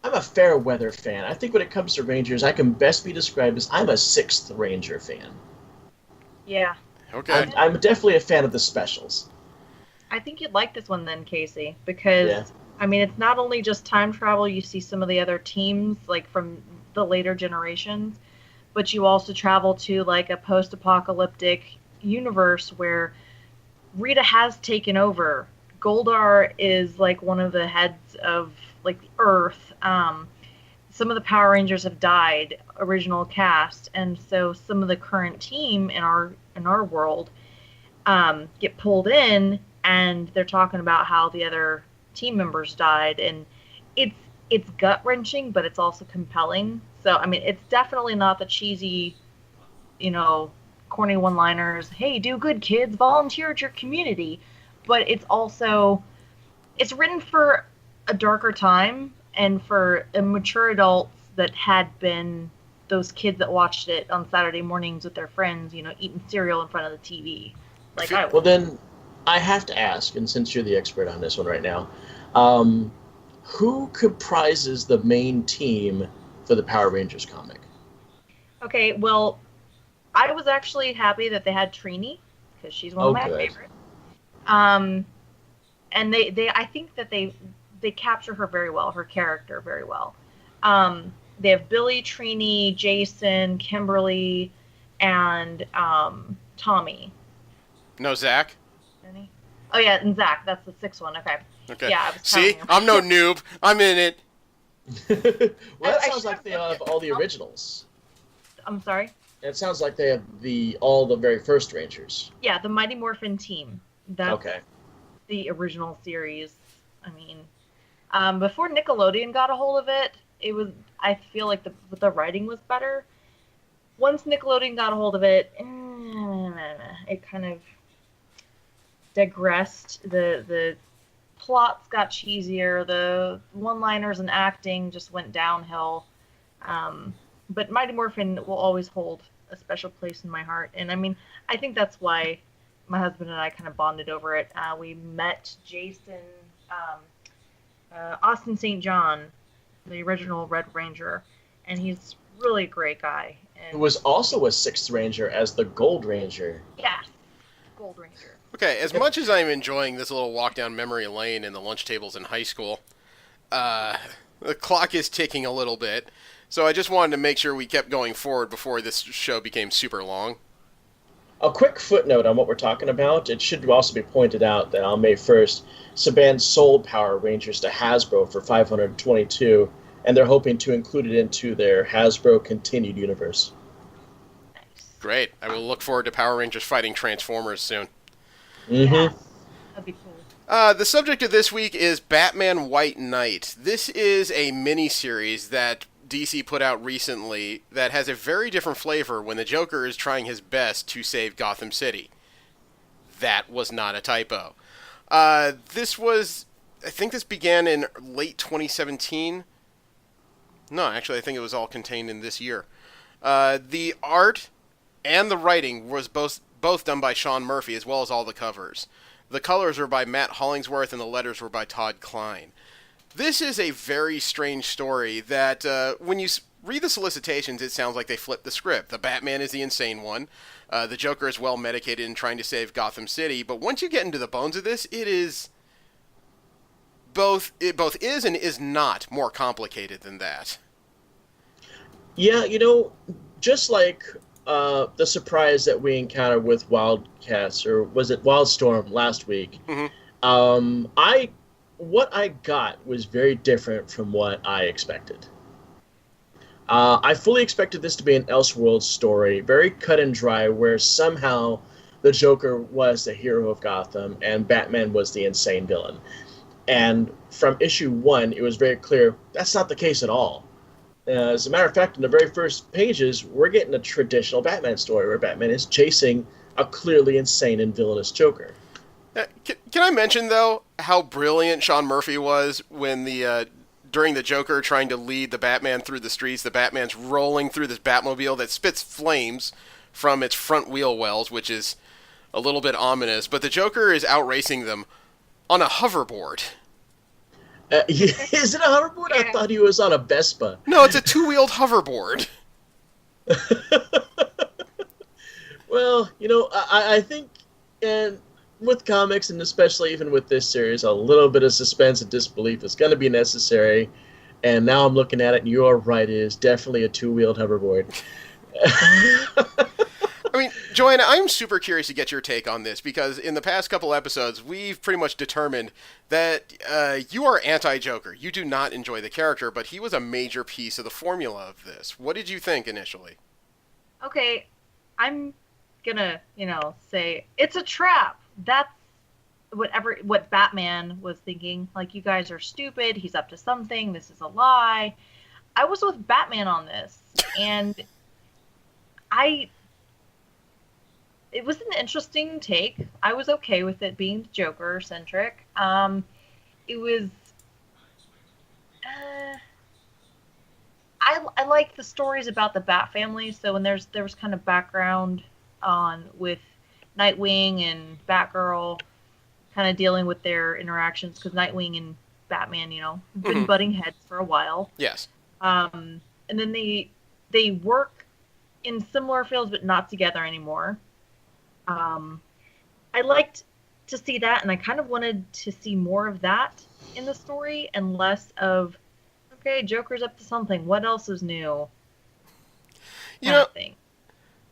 I'm a fair weather fan. I think when it comes to Rangers, I can best be described as I'm a 6th Ranger fan. Yeah. Okay. I'm definitely a fan of the specials. I think you'd like this one then, Casey, because Yeah. I mean, it's not only just time travel. You see some of the other teams, like from the later generations, but you also travel to like a post-apocalyptic universe where Rita has taken over. Goldar is like one of the heads of like the Earth. Some of the Power Rangers have died, original cast, and so some of the current team in our world get pulled in, and they're talking about how the other team members died, and it's gut wrenching, but it's also compelling. So I mean, it's definitely not the cheesy, you know, corny one-liners. Hey, do good, kids! Volunteer at your community. But it's written for a darker time and for mature adults that had been those kids that watched it on Saturday mornings with their friends, eating cereal in front of the TV. Like I Well, was. then I have to ask, and since you're the expert on this one right now, who comprises the main team for the Power Rangers comic? Okay, well, I was actually happy that they had Trini because she's one of my good. favorites. And I think that they capture her very well, her character very well. They have Billy, Trini, Jason, Kimberly, and Tommy. No, Zach? Any? Oh yeah, and Zach. That's the sixth one. Okay. Okay. Yeah, I was See? counting. I'm no noob. I'm in it. Well, that I sounds like they have all the originals. I'm sorry. It sounds like they have all the very first Rangers. Yeah, the Mighty Morphin team. That's Okay. the original series. I mean, before Nickelodeon got a hold of it, I feel like the writing was better. Once Nickelodeon got a hold of it, it kind of digressed. The plots got cheesier. The one-liners and acting just went downhill. But Mighty Morphin will always hold a special place in my heart. And I mean, I think that's why my husband and I kind of bonded over it. We met Jason, Austin St. John, the original Red Ranger, and he's really a great guy. And Who was also a Sixth Ranger as the Gold Ranger. yes, Gold Ranger. Okay, as much as I'm enjoying this little walk down memory lane in the lunch tables in high school, the clock is ticking a little bit, so I just wanted to make sure we kept going forward before this show became super long. A quick footnote on what we're talking about. It should also be pointed out that on May 1st, Saban sold Power Rangers to Hasbro for $522, and they're hoping to include it into their Hasbro Continued universe. Nice. Great. I will look forward to Power Rangers fighting Transformers soon. Mm-hmm. Yeah, that'd be cool. The subject of this week is Batman White Knight. This is a mini-series that DC put out recently that has a very different flavor when the Joker is trying his best to save Gotham City. That was not a typo. I think this began in late 2017. No, actually, I think it was all contained in this year. The art and the writing was both done by Sean Murphy, as well as all the covers. The colors were by Matt Hollingsworth, and the letters were by Todd Klein. This is a very strange story that, when you read the solicitations, it sounds like they flipped the script. The Batman is the insane one. The Joker is well medicated in trying to save Gotham City. But once you get into the bones of this, it both is and is not more complicated than that. Yeah, just like the surprise that we encountered with Wildcats, or was it Wildstorm last week, Mm-hmm. what I got was very different from what I expected. I fully expected this to be an Elseworlds story, very cut and dry, where somehow the Joker was the hero of Gotham and Batman was the insane villain. And from issue 1, it was very clear that's not the case at all. As a matter of fact, in the very first pages, we're getting a traditional Batman story where Batman is chasing a clearly insane and villainous Joker. Can I mention, though, how brilliant Sean Murphy was when during the Joker trying to lead the Batman through the streets, the Batman's rolling through this Batmobile that spits flames from its front wheel wells, which is a little bit ominous, but the Joker is outracing them on a hoverboard. Is it a hoverboard? I thought he was on a Vespa. No, it's a two-wheeled hoverboard. Well, I think, and with comics, and especially even with this series, a little bit of suspense and disbelief is going to be necessary. And now I'm looking at it, and you're right, it is definitely a two-wheeled hoverboard. I mean, Joanna, I'm super curious to get your take on this because in the past couple episodes, we've pretty much determined that you are anti-Joker. You do not enjoy the character, but he was a major piece of the formula of this. What did you think initially? Okay, I'm gonna, say it's a trap. That's what Batman was thinking. Like, you guys are stupid. He's up to something. This is a lie. I was with Batman on this, and it was an interesting take. I was okay with it being Joker centric. It was. I like the stories about the Bat family. So when there was kind of background on with Nightwing and Batgirl, kind of dealing with their interactions, because Nightwing and Batman, have been butting heads for a while. Yes. And then they work in similar fields, but not together anymore. I liked to see that, and I kind of wanted to see more of that in the story and less of, okay, Joker's up to something. What else is new? Thing.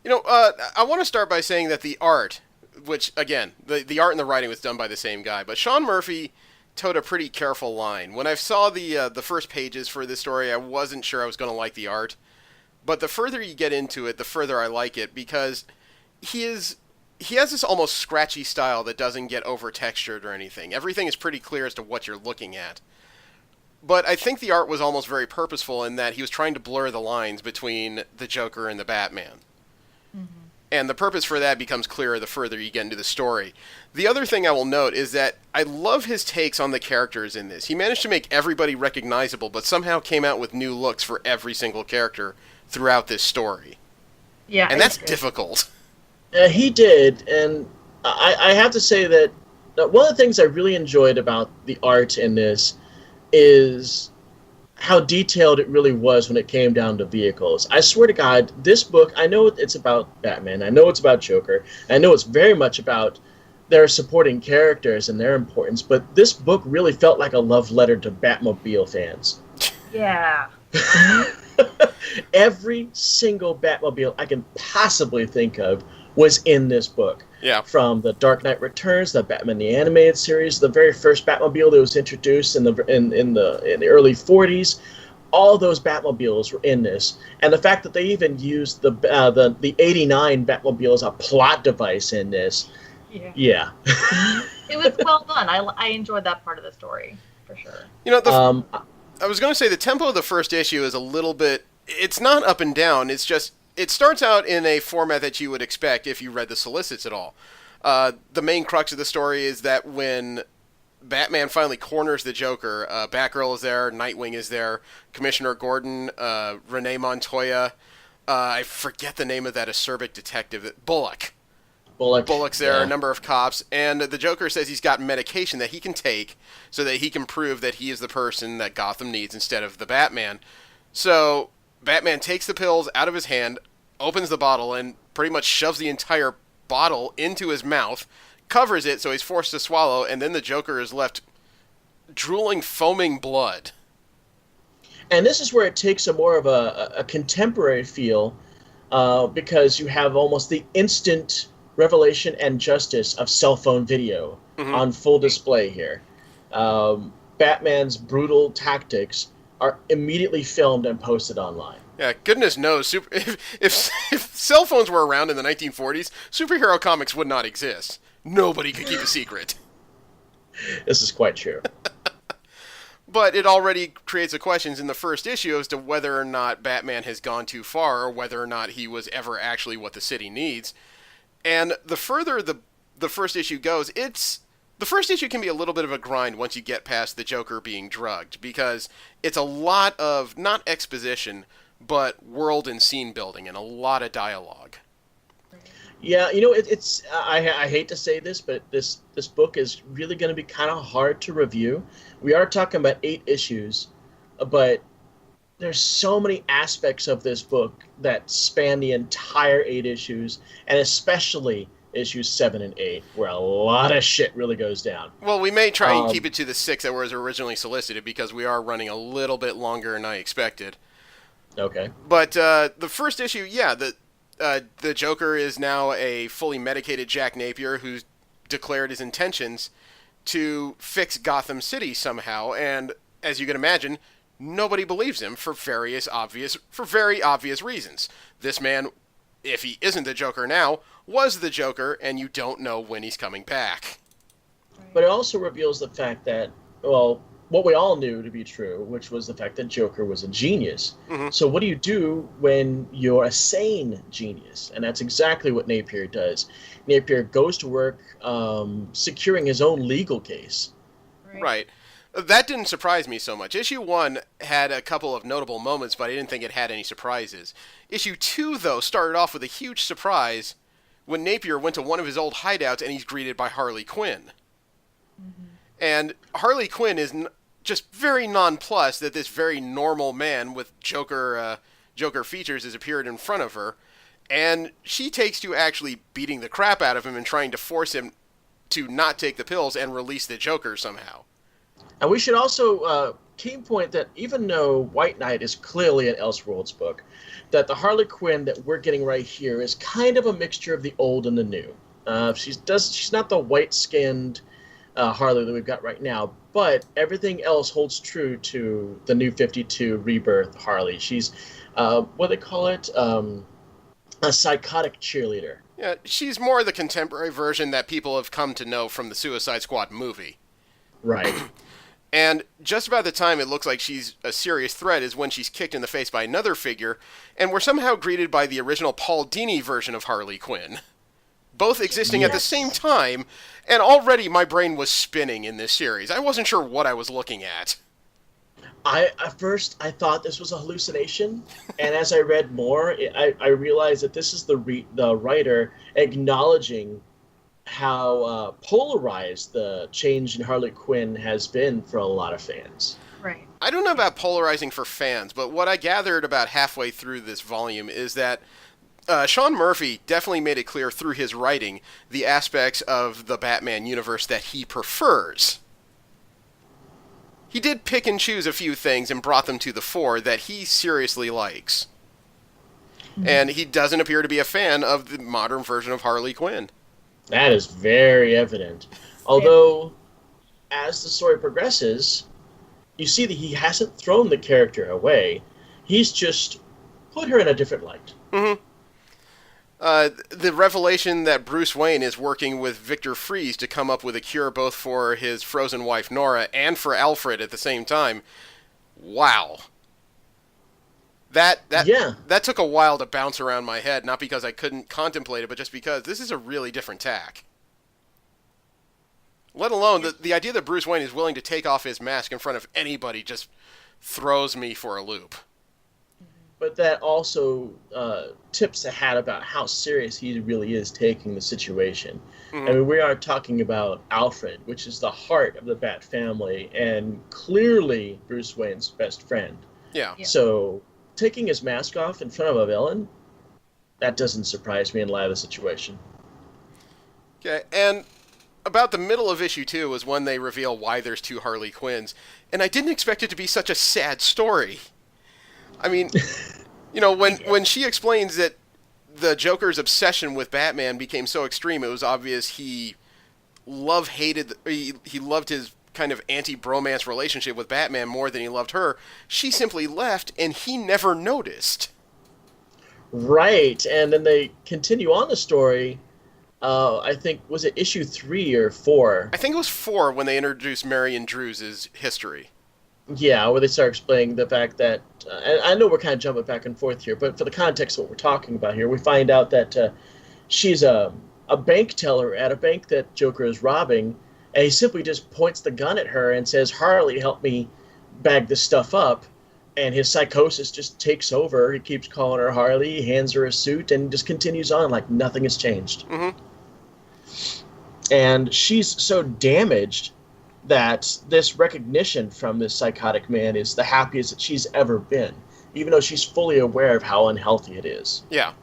I want to start by saying that the art, which, again, the art and the writing was done by the same guy, but Sean Murphy towed a pretty careful line. When I saw the first pages for this story, I wasn't sure I was going to like the art, but the further you get into it, the further I like it, because he has this almost scratchy style that doesn't get over-textured or anything. Everything is pretty clear as to what you're looking at. But I think the art was almost very purposeful in that he was trying to blur the lines between the Joker and the Batman. Mm-hmm. And the purpose for that becomes clearer the further you get into the story. The other thing I will note is that I love his takes on the characters in this. He managed to make everybody recognizable, but somehow came out with new looks for every single character throughout this story. Yeah, and that's difficult. He did, and I have to say that one of the things I really enjoyed about the art in this is how detailed it really was when it came down to vehicles. I swear to God, this book, I know it's about Batman, I know it's about Joker, I know it's very much about their supporting characters and their importance, but this book really felt like a love letter to Batmobile fans. Yeah. Every single Batmobile I can possibly think of was in this book. Yeah. From the Dark Knight Returns, the Batman the Animated Series, the very first Batmobile that was introduced in the early 40s, all those Batmobiles were in this. And the fact that they even used the 89 Batmobile as a plot device in this. Yeah. It was well done. I enjoyed that part of the story, for sure. I was going to say the tempo of the first issue is a little bit, it's not up and down, it's just, it starts out in a format that you would expect if you read the solicits at all. The main crux of the story is that when Batman finally corners the Joker, Batgirl is there, Nightwing is there, Commissioner Gordon, Renee Montoya, I forget the name of that acerbic detective, Bullock's there, yeah. A number of cops, and the Joker says he's got medication that he can take so that he can prove that he is the person that Gotham needs instead of the Batman. So Batman takes the pills out of his hand, opens the bottle, and pretty much shoves the entire bottle into his mouth, covers it so he's forced to swallow, and then the Joker is left drooling, foaming blood. And this is where it takes a more of a contemporary feel, because you have almost the instant revelation and justice of cell phone video on full display here. Batman's brutal tactics are immediately filmed and posted online. Yeah, goodness knows, if cell phones were around in the 1940s, superhero comics would not exist. Nobody could keep a secret. This is quite true. But it already creates the questions in the first issue as to whether or not Batman has gone too far, or whether or not he was ever actually what the city needs. And the further the first issue goes, the first issue can be a little bit of a grind once you get past the Joker being drugged, because it's a lot of, not exposition, but world and scene building, and a lot of dialogue. Yeah, it's I hate to say this, but this book is really going to be kind of hard to review. We are talking about 8 issues, but there's so many aspects of this book that span the entire 8 issues, and especially issues 7 and 8, where a lot of shit really goes down. Well, we may try and keep it to the 6 that was originally solicited because we are running a little bit longer than I expected. Okay. But the first issue, yeah, the Joker is now a fully medicated Jack Napier who's declared his intentions to fix Gotham City somehow, and as you can imagine, nobody believes him for very obvious reasons. This man, if he isn't the Joker now, was the Joker, and you don't know when he's coming back. But it also reveals the fact that, well, what we all knew to be true, which was the fact that Joker was a genius. Mm-hmm. So what do you do when you're a sane genius? And that's exactly what Napier does. Napier goes to work securing his own legal case. Right. That didn't surprise me so much. Issue 1 had a couple of notable moments, but I didn't think it had any surprises. Issue 2, though, started off with a huge surprise when Napier went to one of his old hideouts and he's greeted by Harley Quinn. Mm-hmm. And Harley Quinn is just very nonplussed that this very normal man with Joker features has appeared in front of her, and she takes to actually beating the crap out of him and trying to force him to not take the pills and release the Joker somehow. And we should also key point that even though White Knight is clearly an Elseworlds book, that the Harley Quinn that we're getting right here is kind of a mixture of the old and the new. She's not the white-skinned Harley that we've got right now, but everything else holds true to the New 52 Rebirth Harley. She's, what do they call it? A psychotic cheerleader. Yeah, she's more the contemporary version that people have come to know from the Suicide Squad movie. Right. And just about the time it looks like she's a serious threat is when she's kicked in the face by another figure, and we're somehow greeted by the original Paul Dini version of Harley Quinn. Both existing at the same time, and already my brain was spinning in this series. I wasn't sure what I was looking at. At first I thought this was a hallucination, and as I read more, I realized that this is the writer acknowledging how polarized the change in Harley Quinn has been for a lot of fans. Right. I don't know about polarizing for fans, but what I gathered about halfway through this volume is that Sean Murphy definitely made it clear through his writing the aspects of the Batman universe that he prefers. He did pick and choose a few things and brought them to the fore that he seriously likes. Mm-hmm. And he doesn't appear to be a fan of the modern version of Harley Quinn. That is very evident. Although, as the story progresses, you see that he hasn't thrown the character away. He's just put her in a different light. Mm-hmm. The revelation that Bruce Wayne is working with Victor Fries to come up with a cure both for his frozen wife Nora and for Alfred at the same time. Wow. That took a while to bounce around my head, not because I couldn't contemplate it, but just because this is a really different tack. Let alone the idea that Bruce Wayne is willing to take off his mask in front of anybody just throws me for a loop. But that also tips the hat about how serious he really is taking the situation. Mm-hmm. I mean, we are talking about Alfred, which is the heart of the Bat family, and clearly Bruce Wayne's best friend. Yeah. So taking his mask off in front of a villain, that doesn't surprise me in light of the situation. Okay, and about the middle of issue 2 was when they reveal why there's two Harley Quinns, and I didn't expect it to be such a sad story. I mean, when she explains that the Joker's obsession with Batman became so extreme, it was obvious he loved his kind of anti-bromance relationship with Batman more than he loved her. She simply left, and he never noticed. Right, and then they continue on the story. I think, was it issue 3 or 4? I think it was 4 when they introduced Marion Drew's history. Yeah, where they start explaining the fact that, and I know we're kind of jumping back and forth here, but for the context of what we're talking about here, we find out that she's a bank teller at a bank that Joker is robbing, and he simply just points the gun at her and says, "Harley, help me bag this stuff up." And his psychosis just takes over. He keeps calling her Harley, hands her a suit, and just continues on like nothing has changed. Mm-hmm. And she's so damaged that this recognition from this psychotic man is the happiest that she's ever been, even though she's fully aware of how unhealthy it is. Yeah.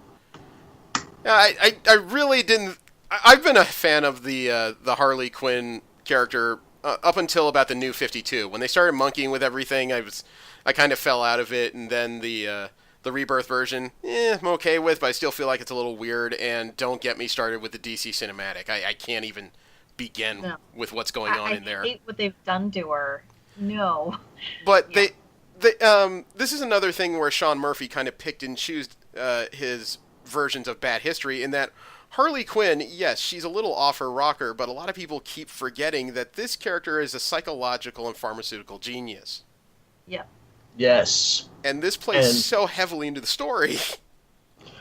I really didn't I've been a fan of the Harley Quinn character up until about the New 52. When they started monkeying with everything, I kind of fell out of it, and then the Rebirth version, I'm okay with, but I still feel like it's a little weird. And don't get me started with the DC cinematic. I can't even begin with what's going on in there. I hate what they've done to her. No. But this is another thing where Sean Murphy kind of picked and chose his versions of bad history, in that Harley Quinn, yes, she's a little off her rocker, but a lot of people keep forgetting that this character is a psychological and pharmaceutical genius. Yeah. Yes. And this plays so heavily into the story.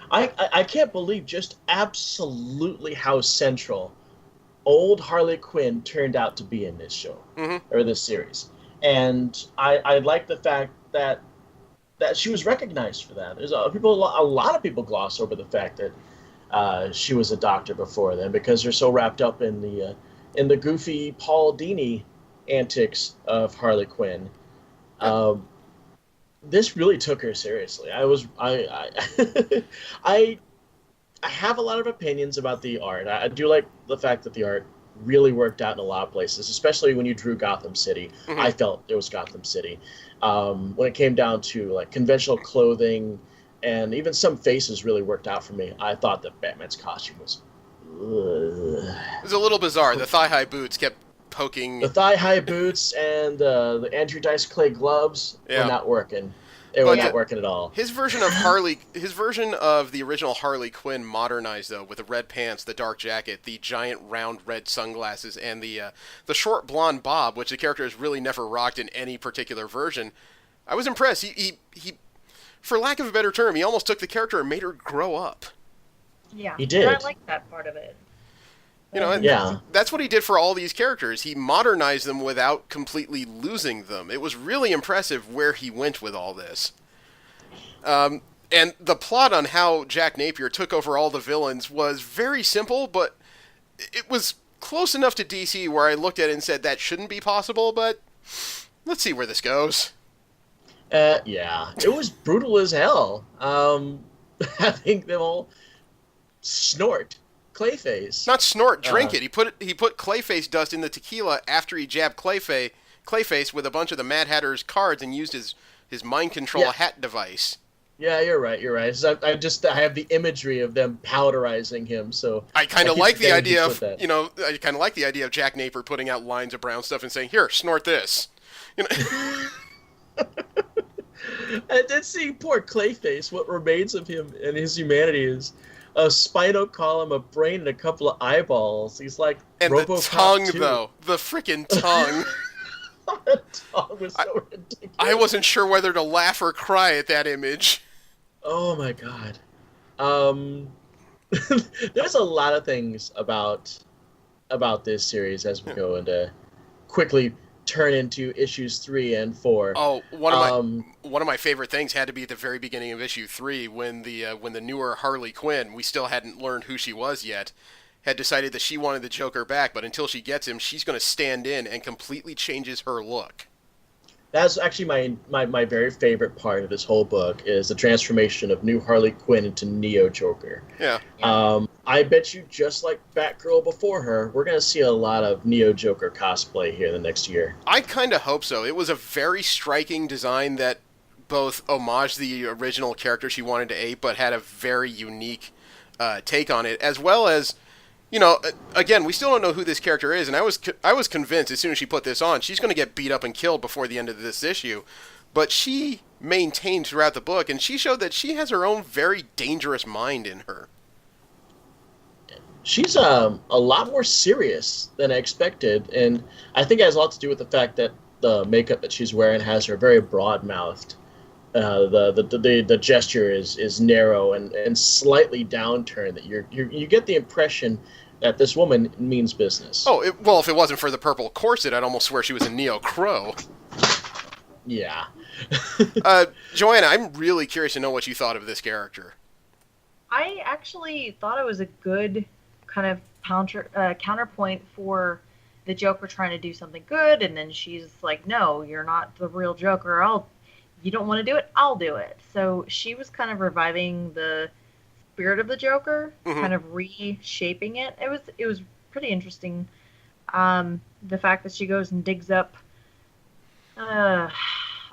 I can't believe just absolutely how central old Harley Quinn turned out to be in this show, or this series. And I like the fact that she was recognized for that. There's a lot of people gloss over the fact that she was a doctor before then, because they're so wrapped up in the goofy Paul Dini antics of Harley Quinn. This really took her seriously. I have a lot of opinions about the art. I do like the fact that the art really worked out in a lot of places, especially when you drew Gotham City. I felt it was Gotham City. When it came down to like conventional clothing, and even some faces really worked out for me. I thought that Batman's costume was... It was a little bizarre. The thigh-high boots kept poking... The thigh-high boots and the Andrew Dice Clay gloves were not working. They were not working at all. His version of the original Harley Quinn modernized, though, with the red pants, the dark jacket, the giant round red sunglasses, and the short blonde bob, which the character has really never rocked in any particular version. I was impressed. He for lack of a better term, he almost took the character and made her grow up. Yeah, he did. And I like that part of it. You know, that's what he did for all these characters. He modernized them without completely losing them. It was really impressive where he went with all this. And the plot on how Jack Napier took over all the villains was very simple, but it was close enough to DC where I looked at it and said that shouldn't be possible, but let's see where this goes. Yeah, it was brutal as hell. Having them all snort Clayface. Not snort, drink it. He put Clayface dust in the tequila after he jabbed Clayface with a bunch of the Mad Hatter's cards and used his mind control hat device. Yeah, you're right. So I have the imagery of them powderizing him. So I kind of like the idea of Jack Napier putting out lines of brown stuff and saying, "Here, snort this." You know. And then seeing poor Clayface, what remains of him and his humanity is a spinal column, a brain, and a couple of eyeballs. He's like and RoboCop the tongue, 2. though. The freaking tongue. The tongue was so ridiculous. I wasn't sure whether to laugh or cry at that image. Oh my god. There's a lot of things about this series as we go into quickly turn into issues 3 and 4. Oh, one of my favorite things had to be at the very beginning of issue 3 when the newer Harley Quinn, we still hadn't learned who she was yet, had decided that she wanted the Joker back, but until she gets him, she's going to stand in and completely changes her look. That's actually my very favorite part of this whole book is the transformation of new Harley Quinn into Neo Joker. Yeah. I bet you, just like Batgirl before her, we're going to see a lot of Neo Joker cosplay here in the next year. I kind of hope so. It was a very striking design that both homaged the original character she wanted to ape, but had a very unique take on it, as well as, you know, again, we still don't know who this character is, and I was convinced as soon as she put this on, she's going to get beat up and killed before the end of this issue. But she maintained throughout the book, and she showed that she has her own very dangerous mind in her. She's a lot more serious than I expected, and I think it has a lot to do with the fact that the makeup that she's wearing has her very broad-mouthed. The gesture is narrow and slightly downturned. That you get the impression that this woman means business. Oh, well, if it wasn't for the purple corset, I'd almost swear she was a Neo Crow. Yeah. Joanna, I'm really curious to know what you thought of this character. I actually thought it was a good kind of counterpoint for the Joker trying to do something good, and then she's like, "No, you're not the real Joker. You don't want to do it, I'll do it." So she was kind of reviving the spirit of the Joker, Mm-hmm. kind of reshaping it. It was pretty interesting. The fact that she goes and digs up uh,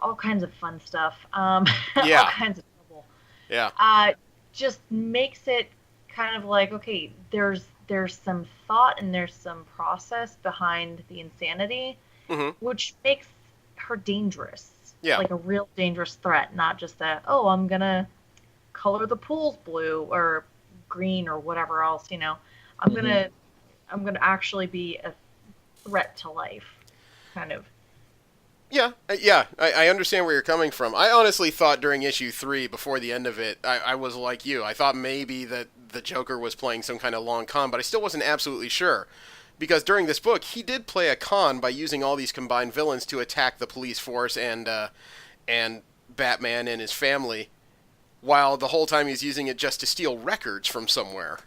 all kinds of fun stuff, all Yeah. kinds of trouble. Yeah. Uh, just makes it kind of like, okay, there's some thought and there's some process behind the insanity, Mm-hmm. which makes her dangerous, Yeah. like a real dangerous threat, not just that, oh, I'm gonna color the pools blue or green or whatever else, I'm Mhm. gonna I'm gonna actually be a threat to life, kind of. Yeah, I understand where you're coming from. I honestly thought during issue 3, before the end of it, I was like you. I thought maybe that the Joker was playing some kind of long con, but I still wasn't absolutely sure. Because during this book, he did play a con by using all these combined villains to attack the police force and Batman and his family, while the whole time he's using it just to steal records from somewhere.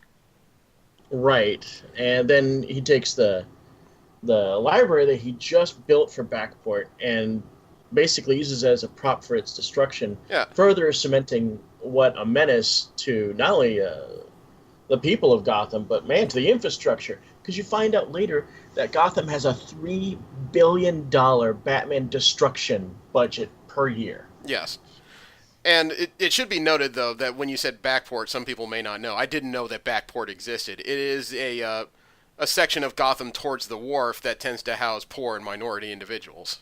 Right, and then he takes the library that he just built for Backport and basically uses it as a prop for its destruction, Yeah, further cementing what a menace to not only the people of Gotham, but man, to the infrastructure. Because you find out later that Gotham has a $3 billion Batman destruction budget per year. yes. And it should be noted, though, that when you said Backport, some people may not know. I didn't know that Backport existed. It is a section of Gotham towards the wharf that tends to house poor and minority individuals.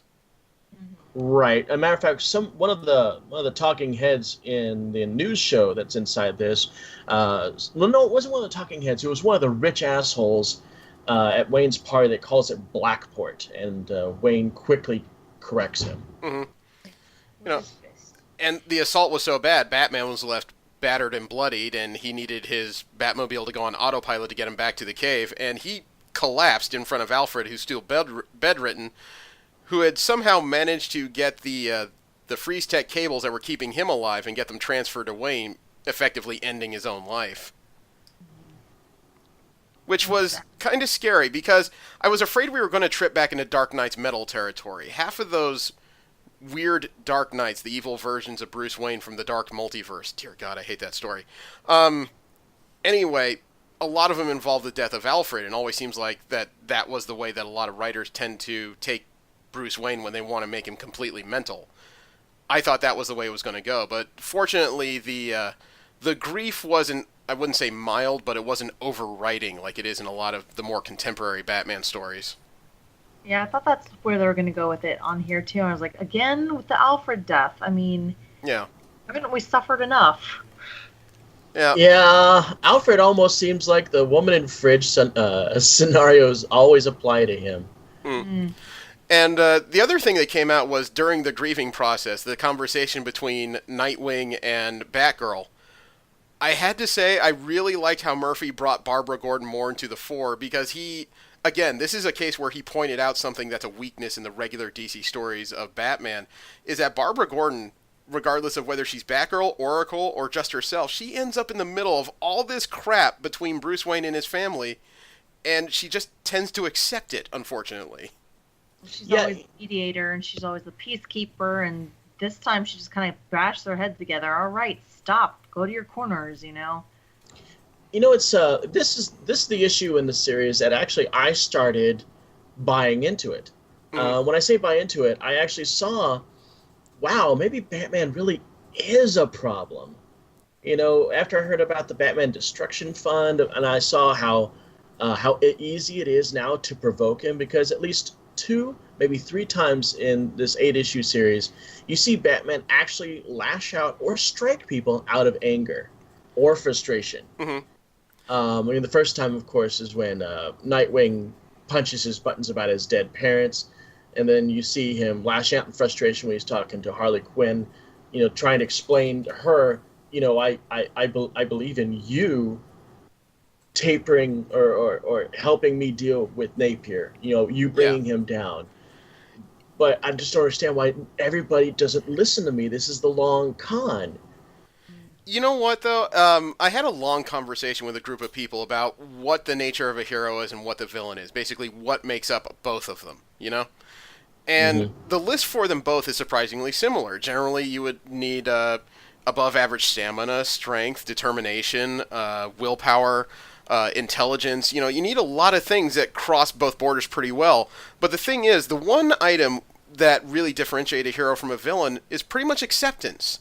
Right. As a matter of fact, one of the talking heads in the news show that's inside this, well, no, it wasn't one of the talking heads. It was one of the rich assholes at Wayne's party that calls it Blackport, and Wayne quickly corrects him. Hmm. You With know, his fist. and the assault was so bad, Batman was left battered and bloodied, and he needed his Batmobile to go on autopilot to get him back to the cave, and he collapsed in front of Alfred, who's still bedridden, who had somehow managed to get the freeze tech cables that were keeping him alive and get them transferred to Wayne, effectively ending his own life. Which was kind of scary because I was afraid we were going to trip back into Dark Knight's metal territory. Half of those weird Dark Knights, the evil versions of Bruce Wayne from the Dark Multiverse. Dear God, I hate that story. Anyway, a lot of them involve the death of Alfred, and always seems like that was the way that a lot of writers tend to take Bruce Wayne when they want to make him completely mental. I thought that was the way it was going to go, but fortunately the grief wasn't, I wouldn't say mild, but it wasn't overriding like it is in a lot of the more contemporary Batman stories. Yeah, I thought that's where they were going to go with it on here too. I was like, again with the Alfred death. I mean, Yeah. haven't we suffered enough? Yeah. Yeah, Alfred almost seems like the woman in fridge scenarios always apply to him. Mm. And the other thing that came out was during the grieving process, the conversation between Nightwing and Batgirl. I had to say, I really liked how Murphy brought Barbara Gordon more into the fore because again, this is a case where he pointed out something that's a weakness in the regular DC stories of Batman, is that Barbara Gordon, regardless of whether she's Batgirl, Oracle, or just herself, she ends up in the middle of all this crap between Bruce Wayne and his family, and she just tends to accept it, unfortunately. She's Yeah. always the mediator and she's always the peacekeeper, and this time she just kind of bashed their heads together. All right, stop. Go to your corners. You know, it's this is the issue in the series that actually I started buying into it. When I say buy into it, I actually saw, wow, maybe Batman really is a problem. You know, after I heard about the Batman Destruction Fund, and I saw how easy it is now to provoke him, because at least 2, maybe 3 times in this 8-issue series, you see Batman actually lash out or strike people out of anger or frustration. Mm-hmm. I mean, the first time, of course, is when Nightwing punches his buttons about his dead parents, and then you see him lash out in frustration when he's talking to Harley Quinn, you know, trying to explain to her, you know, I believe in you tapering or helping me deal with Napier, you know, you bringing him down. But I just don't understand why everybody doesn't listen to me. This is the long con. You know what, though? I had a long conversation with a group of people about what the nature of a hero is and what the villain is. Basically, what makes up both of them, you know? And the list for them both is surprisingly similar. Generally, you would need a above average stamina, strength, determination, willpower, intelligence. You know, you need a lot of things that cross both borders pretty well. But the thing is, the one item that really differentiates a hero from a villain is pretty much acceptance.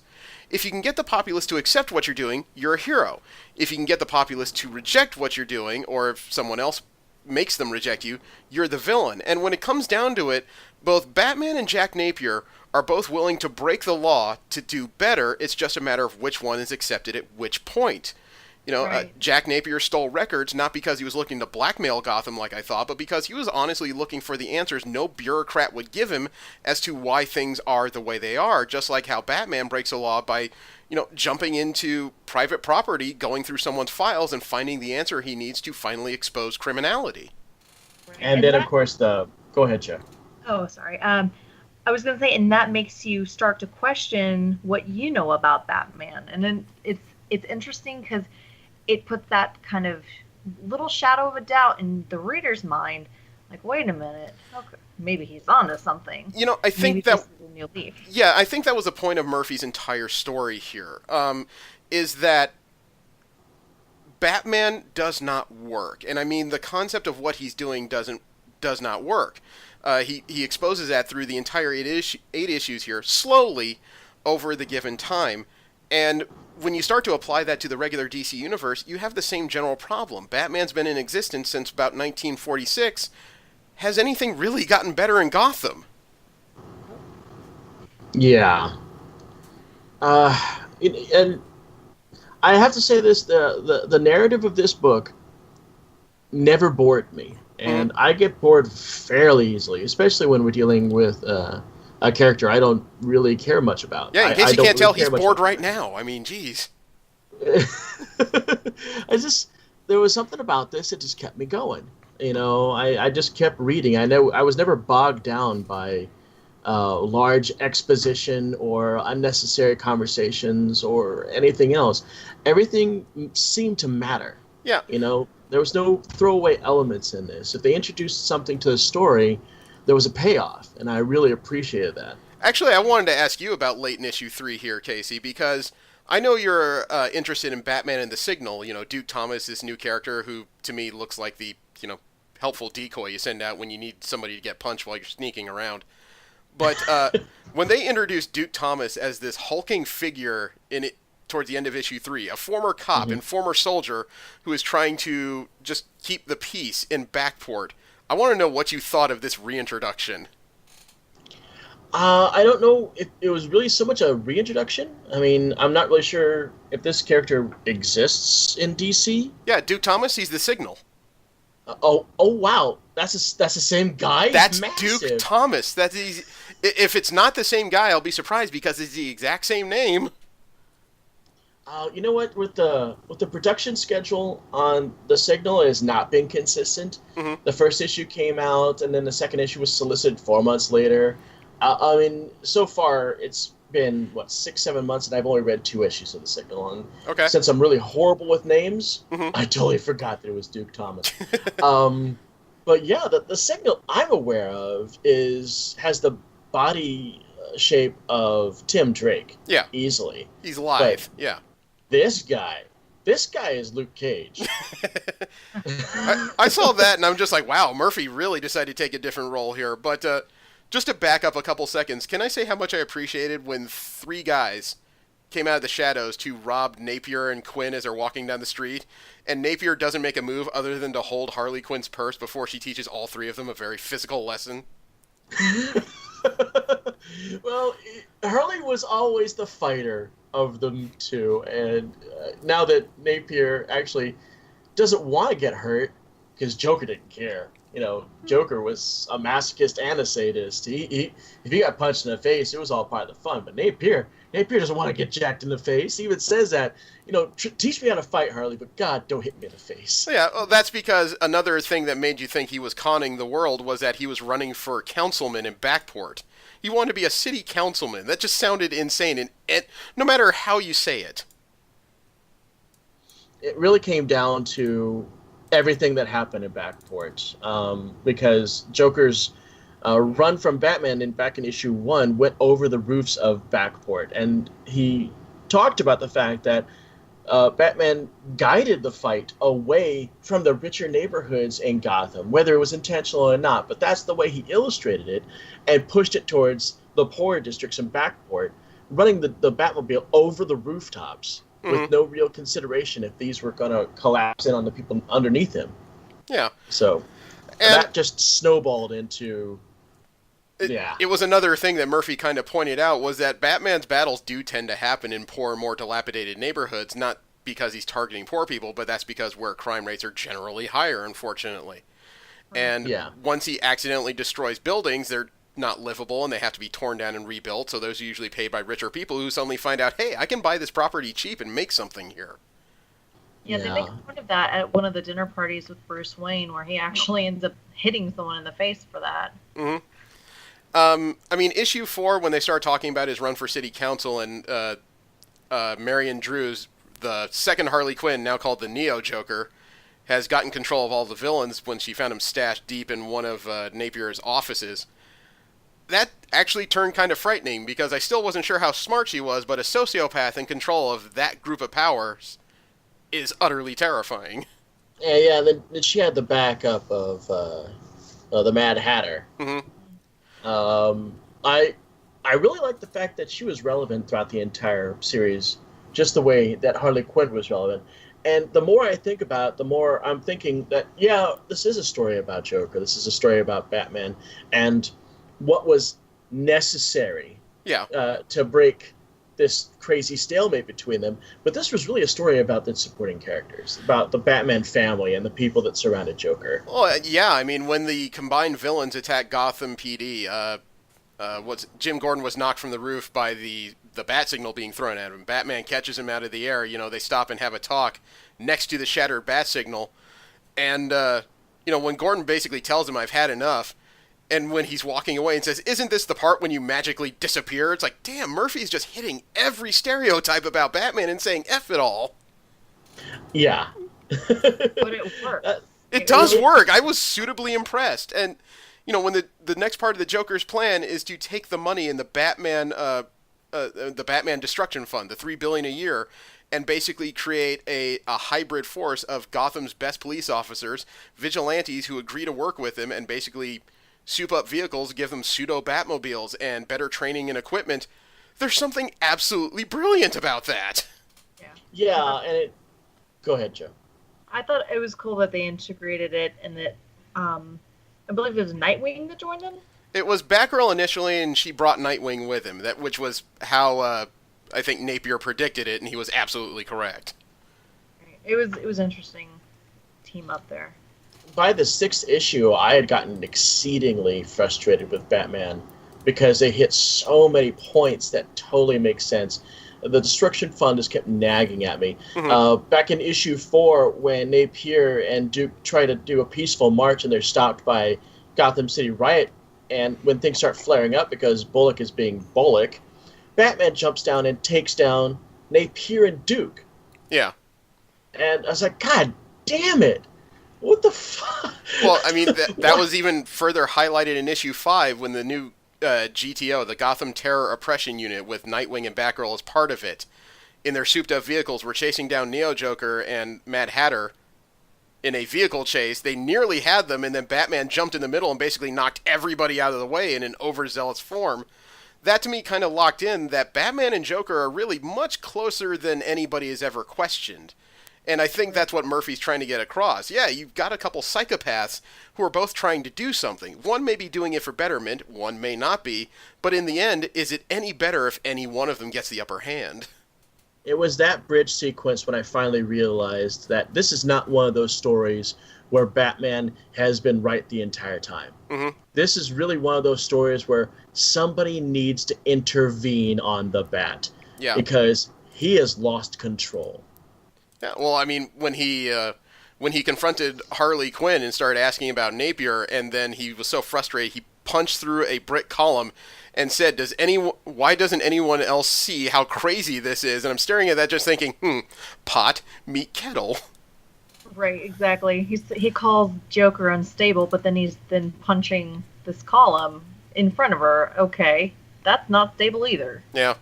If you can get the populace to accept what you're doing, you're a hero. If you can get the populace to reject what you're doing, or if someone else makes them reject you, you're the villain. And when it comes down to it, both Batman and Jack Napier are both willing to break the law to do better. It's just a matter of which one is accepted at which point. You know, Right. Jack Napier stole records not because he was looking to blackmail Gotham like I thought, but because he was honestly looking for the answers no bureaucrat would give him as to why things are the way they are. Just like how Batman breaks a law by, you know, jumping into private property, going through someone's files, and finding the answer he needs to finally expose criminality. Right. And then, of that- course, the... Go ahead, Jeff. Oh, sorry. I was going to say, and that makes you start to question what you know about Batman. And then it's interesting because it puts that kind of little shadow of a doubt in the reader's mind. Like, wait a minute, okay, maybe he's onto something. You know, I think Maybe that... this is a new leaf. Yeah, I think that was the point of Murphy's entire story here, is that Batman does not work. And I mean, the concept of what he's doing does not work. He exposes that through the entire eight issues here, slowly, over the given time. And when you start to apply that to the regular DC universe, you have the same general problem. Batman's been in existence since about 1946. Has anything really gotten better in Gotham? Yeah. And I have to say this, the narrative of this book never bored me. And I get bored fairly easily, especially when we're dealing with a character I don't really care much about. Yeah, in case I you don't can't really tell, care he's much bored about right now. I mean, geez. There was something about this that just kept me going. You know, I just kept reading. I know I was never bogged down by large exposition or unnecessary conversations or anything else. Everything seemed to matter. Yeah. You know, there was no throwaway elements in this. If they introduced something to the story, there was a payoff, and I really appreciated that. Actually, I wanted to ask you about late in issue 3 here, Casey, because I know you're interested in Batman and the Signal. You know, Duke Thomas, this new character who, to me, looks like the, you know, helpful decoy you send out when you need somebody to get punched while you're sneaking around. But when they introduced Duke Thomas as this hulking figure in it towards the end of issue 3, a former cop and former soldier who is trying to just keep the peace in Backport, I want to know what you thought of this reintroduction. I don't know if it was really so much a reintroduction. I mean, I'm not really sure if this character exists in DC. Yeah, Duke Thomas, he's the Signal. Oh, wow, that's the same guy. That's Massive. Duke Thomas. That's easy. If it's not the same guy, I'll be surprised because it's the exact same name. You know what? With the production schedule on the Signal has not been consistent. Mhm. The first issue came out, and then the second issue was solicited 4 months later. I mean, so far it's been 6-7 months, and I've only read 2 issues of the Signal. And Okay. since I'm really horrible with names, Mhm. I totally forgot that it was Duke Thomas. But yeah, the Signal I'm aware of has the body shape of Tim Drake. Yeah. Easily. He's live. Yeah. This guy is Luke Cage. I saw that and I'm just like, wow, Murphy really decided to take a different role here. But just to back up a couple seconds, can I say how much I appreciated when 3 guys came out of the shadows to rob Napier and Quinn as they're walking down the street, and Napier doesn't make a move other than to hold Harley Quinn's purse before she teaches all 3 of them a very physical lesson? Well, Harley was always the fighter of them two, and now that Napier actually doesn't want to get hurt, because Joker didn't care. You know, Joker was a masochist and a sadist. If he got punched in the face, it was all part of the fun. But Napier doesn't want to get jacked in the face. He even says that, you know, teach me how to fight, Harley, but God, don't hit me in the face. Yeah, well, that's because another thing that made you think he was conning the world was that he was running for councilman in Backport. He wanted to be a city councilman. That just sounded insane, and no matter how you say it. It really came down to everything that happened in Backport, because Joker's run from Batman back in issue 1 went over the roofs of Backport, and he talked about the fact that Batman guided the fight away from the richer neighborhoods in Gotham, whether it was intentional or not. But that's the way he illustrated it, and pushed it towards the poorer districts in Backport, running the Batmobile over the rooftops with no real consideration if these were going to collapse in on the people underneath him. Yeah. So that just snowballed into... It was another thing that Murphy kind of pointed out, was that Batman's battles do tend to happen in poor, more dilapidated neighborhoods, not because he's targeting poor people, but that's because where crime rates are generally higher, unfortunately. And once he accidentally destroys buildings, they're not livable and they have to be torn down and rebuilt, so those are usually paid by richer people who suddenly find out, hey, I can buy this property cheap and make something here. Yeah, they make fun of that at one of the dinner parties with Bruce Wayne, where he actually ends up hitting someone in the face for that. I mean, issue 4, when they start talking about his run for city council, and Marion Drews, the second Harley Quinn, now called the Neo Joker, has gotten control of all the villains when she found him stashed deep in one of Napier's offices. That actually turned kind of frightening, because I still wasn't sure how smart she was, but a sociopath in control of that group of powers is utterly terrifying. Yeah, then she had the backup of the Mad Hatter. I really like the fact that she was relevant throughout the entire series, just the way that Harley Quinn was relevant. And the more I think about it, the more I'm thinking that, this is a story about Joker. This is a story about Batman. And what was necessary to break this crazy stalemate between them. But this was really a story about the supporting characters, about the Batman family and the people that surrounded Joker. Well, I mean, when the combined villains attacked Gotham PD, Jim Gordon was knocked from the roof by the bat signal being thrown at him. Batman catches him out of the air. They stop and have a talk next to the shattered bat signal. And, when Gordon basically tells him, I've had enough, and when he's walking away and says, isn't this the part when you magically disappear? It's like, damn, Murphy's just hitting every stereotype about Batman and saying F it all. Yeah. But it works. It does work. I was suitably impressed. And, when the next part of the Joker's plan is to take the money in the Batman Destruction Fund, the $3 billion a year, and basically create a hybrid force of Gotham's best police officers, vigilantes who agree to work with him, and basically soup up vehicles, give them pseudo Batmobiles and better training and equipment. There's something absolutely brilliant about that. Yeah, and go ahead, Joe. I thought it was cool that they integrated it, and that I believe it was Nightwing that joined them. It was Batgirl initially, and she brought Nightwing with him. Which was how I think Napier predicted it, and he was absolutely correct. It was interesting team up there. By the 6th issue, I had gotten exceedingly frustrated with Batman because they hit so many points that totally make sense. The Destruction Fund just kept nagging at me. Back in issue 4, when Napier and Duke try to do a peaceful march and they're stopped by Gotham City Riot, and when things start flaring up because Bullock is being Bullock, Batman jumps down and takes down Napier and Duke. Yeah. And I was like, God damn it! What the fuck? Well, I mean, that was even further highlighted in issue 5 when the new GTO, the Gotham Terror Oppression Unit, with Nightwing and Batgirl as part of it, in their souped-up vehicles, were chasing down Neo Joker and Mad Hatter in a vehicle chase. They nearly had them, and then Batman jumped in the middle and basically knocked everybody out of the way in an overzealous form. That, to me, kind of locked in that Batman and Joker are really much closer than anybody has ever questioned. And I think that's what Murphy's trying to get across. Yeah, you've got a couple psychopaths who are both trying to do something. One may be doing it for betterment, one may not be, but in the end, is it any better if any one of them gets the upper hand? It was that bridge sequence when I finally realized that this is not one of those stories where Batman has been right the entire time. This is really one of those stories where somebody needs to intervene on the Bat. Yeah. Because he has lost control. Yeah, well, I mean, when he confronted Harley Quinn and started asking about Napier, and then he was so frustrated, he punched through a brick column and said, why doesn't anyone else see how crazy this is? And I'm staring at that just thinking, pot, meet kettle. Right, exactly. He calls Joker unstable, but then he's punching this column in front of her. Okay, that's not stable either. Yeah.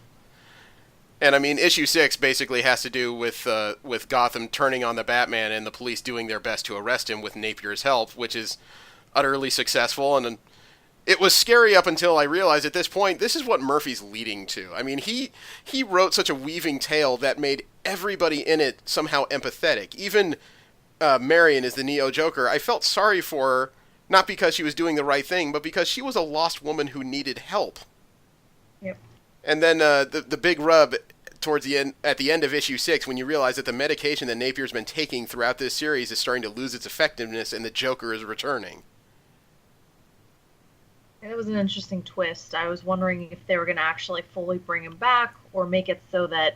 And I mean, issue 6 basically has to do with Gotham turning on the Batman and the police doing their best to arrest him with Napier's help, which is utterly successful. And it was scary up until I realized at this point, this is what Murphy's leading to. I mean, he wrote such a weaving tale that made everybody in it somehow empathetic. Even Marion is the Neo Joker. I felt sorry for her, not because she was doing the right thing, but because she was a lost woman who needed help. Yep. And then the big rub towards the end, at the end of issue 6, when you realize that the medication that Napier's been taking throughout this series is starting to lose its effectiveness, and the Joker is returning. It was an interesting twist. I was wondering if they were going to actually fully bring him back, or make it so that,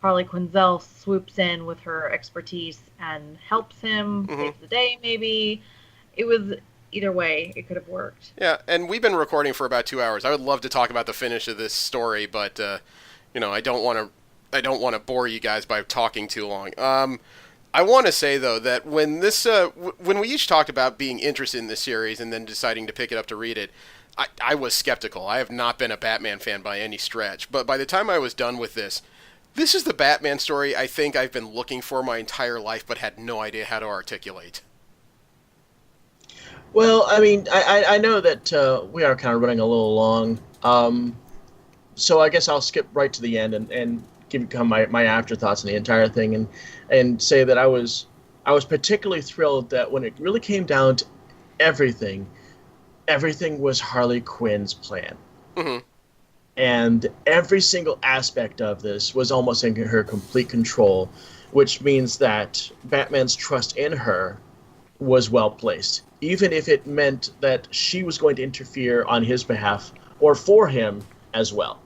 Harley Quinzel swoops in with her expertise and helps him, saves the day, maybe. It was, either way, it could have worked. Yeah, and we've been recording for about 2 hours. I would love to talk about the finish of this story, but, I don't want to bore you guys by talking too long. I want to say, though, that when when we each talked about being interested in this series and then deciding to pick it up to read it, I was skeptical. I have not been a Batman fan by any stretch. But by the time I was done with this is the Batman story I think I've been looking for my entire life but had no idea how to articulate. Well, I mean, I know that we are kind of running a little long. So I guess I'll skip right to the end and give my afterthoughts on the entire thing and say that I was particularly thrilled that when it really came down to everything was Harley Quinn's plan. Mm-hmm. And every single aspect of this was almost in her complete control, which means that Batman's trust in her was well placed, even if it meant that she was going to interfere on his behalf or for him as well.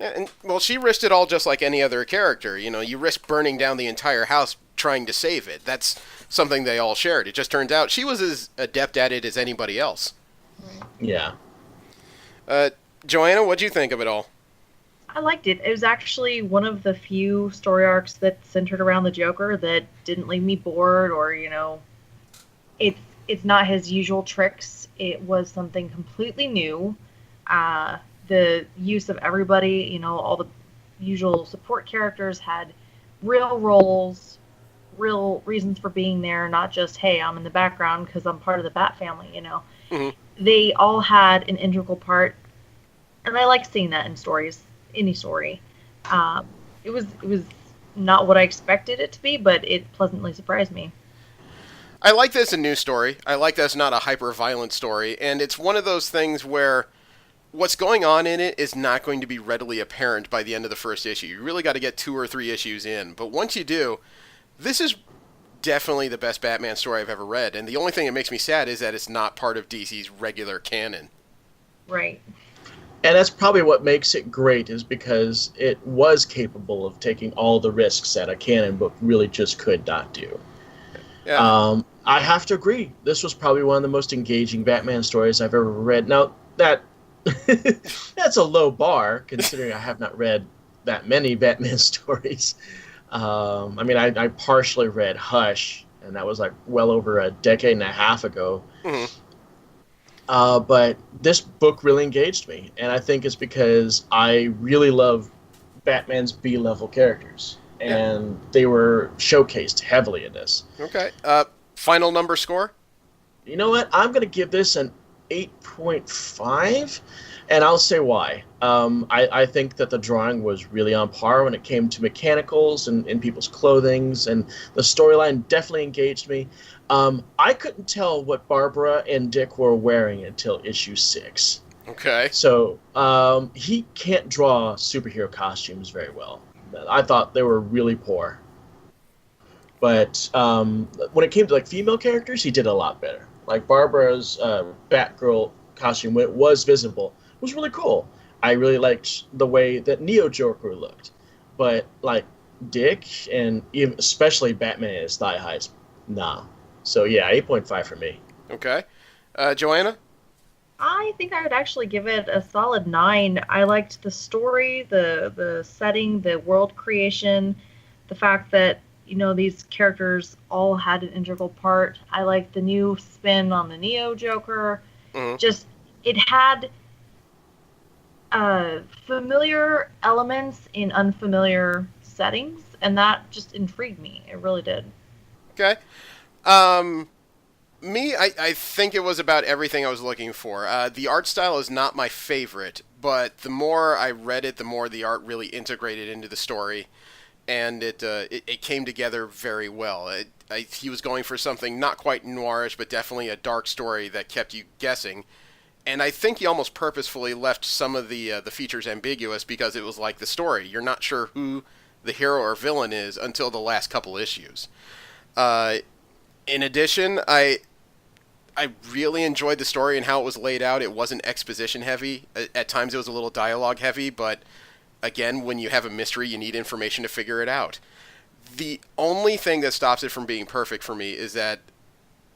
And, well, she risked it all just like any other character. You risk burning down the entire house trying to save it. That's something they all shared. It just turns out she was as adept at it as anybody else. Yeah. Joanna, what'd you think of it all? I liked it. It was actually one of the few story arcs that centered around the Joker that didn't leave me bored or, it's not his usual tricks. It was something completely new. The use of everybody, all the usual support characters had real roles, real reasons for being there, not just, hey, I'm in the background because I'm part of the Bat family, Mm-hmm. They all had an integral part, and I like seeing that in stories, any story. It was not what I expected it to be, but it pleasantly surprised me. I like this a new story. I like that it's not a hyper-violent story, and it's one of those things where what's going on in it is not going to be readily apparent by the end of the first issue. You really got to get 2 or 3 issues in, but once you do, this is definitely the best Batman story I've ever read, and the only thing that makes me sad is that it's not part of DC's regular canon. Right. And that's probably what makes it great, is because it was capable of taking all the risks that a canon book really just could not do. Yeah. I have to agree. This was probably one of the most engaging Batman stories I've ever read. Now, that's a low bar, considering I have not read that many Batman stories. I partially read Hush, and that was like well over a decade and a half ago. Mm-hmm. But this book really engaged me, and I think it's because I really love Batman's B-level characters, and they were showcased heavily in this. Okay. Final number score? You know what? I'm going to give this an 8.5, and I'll say why. I think that the drawing was really on par when it came to mechanicals and people's clothings, and the storyline definitely engaged me. I couldn't tell what Barbara and Dick were wearing until issue 6. Okay. So he can't draw superhero costumes very well. I thought they were really poor. But when it came to female characters, he did a lot better. Like Barbara's Batgirl costume, when it was visible, was really cool. I really liked the way that Neo Joker looked. But Dick and even especially Batman at his thigh heights, nah. So yeah, 8.5 for me. Okay. Joanna? I think I would actually give it a solid 9. I liked the story, the setting, the world creation, the fact that these characters all had an integral part. I liked the new spin on the Neo Joker. Mm-hmm. Just, it had familiar elements in unfamiliar settings, and that just intrigued me. It really did. Okay. I think it was about everything I was looking for. The art style is not my favorite, but the more I read it, the more the art really integrated into the story, and it came together very well. He was going for something not quite noirish, but definitely a dark story that kept you guessing. And I think he almost purposefully left some of the features ambiguous because it was like the story. You're not sure who the hero or villain is until the last couple issues. In addition, I really enjoyed the story and how it was laid out. It wasn't exposition heavy. At times it was a little dialogue heavy, but again, when you have a mystery, you need information to figure it out. The only thing that stops it from being perfect for me is that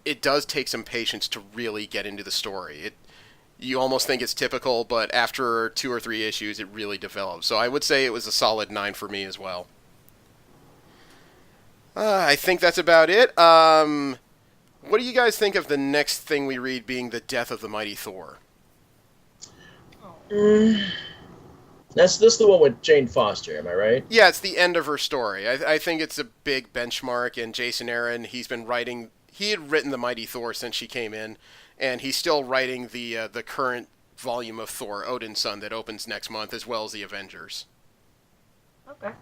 it does take some patience to really get into the story. You almost think it's typical, but after 2 or 3 issues, it really develops. So I would say it was a solid 9 for me as well. I think that's about it. What do you guys think of the next thing we read being the death of the mighty Thor? This the one with Jane Foster, am I right? Yeah, it's the end of her story. I think it's a big benchmark, and Jason Aaron, he had written the mighty Thor since she came in, and he's still writing the current volume of Thor, Odin's Son, that opens next month, as well as the Avengers. Okay.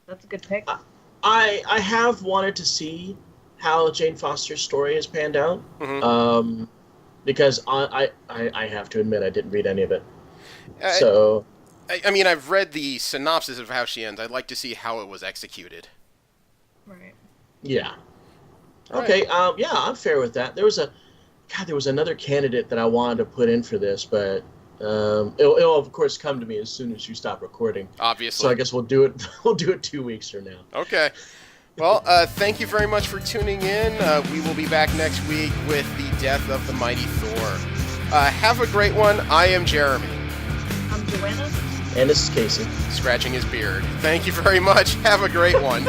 That's a good pick. I have wanted to see how Jane Foster's story has panned out, because I have to admit I didn't read any of it. So, I mean, I've read the synopsis of how she ends. I'd like to see how it was executed. Right. Yeah. Okay. Right. Yeah, I'm fair with that. There was another candidate that I wanted to put in for this, but it'll of course come to me as soon as you stop recording. Obviously. So I guess we'll do it. We'll do it 2 weeks from now. Okay. Well, thank you very much for tuning in. We will be back next week with the death of the mighty Thor. Have a great one. I am Jeremy. I'm Joanna. And this is Casey. Scratching his beard. Thank you very much. Have a great one.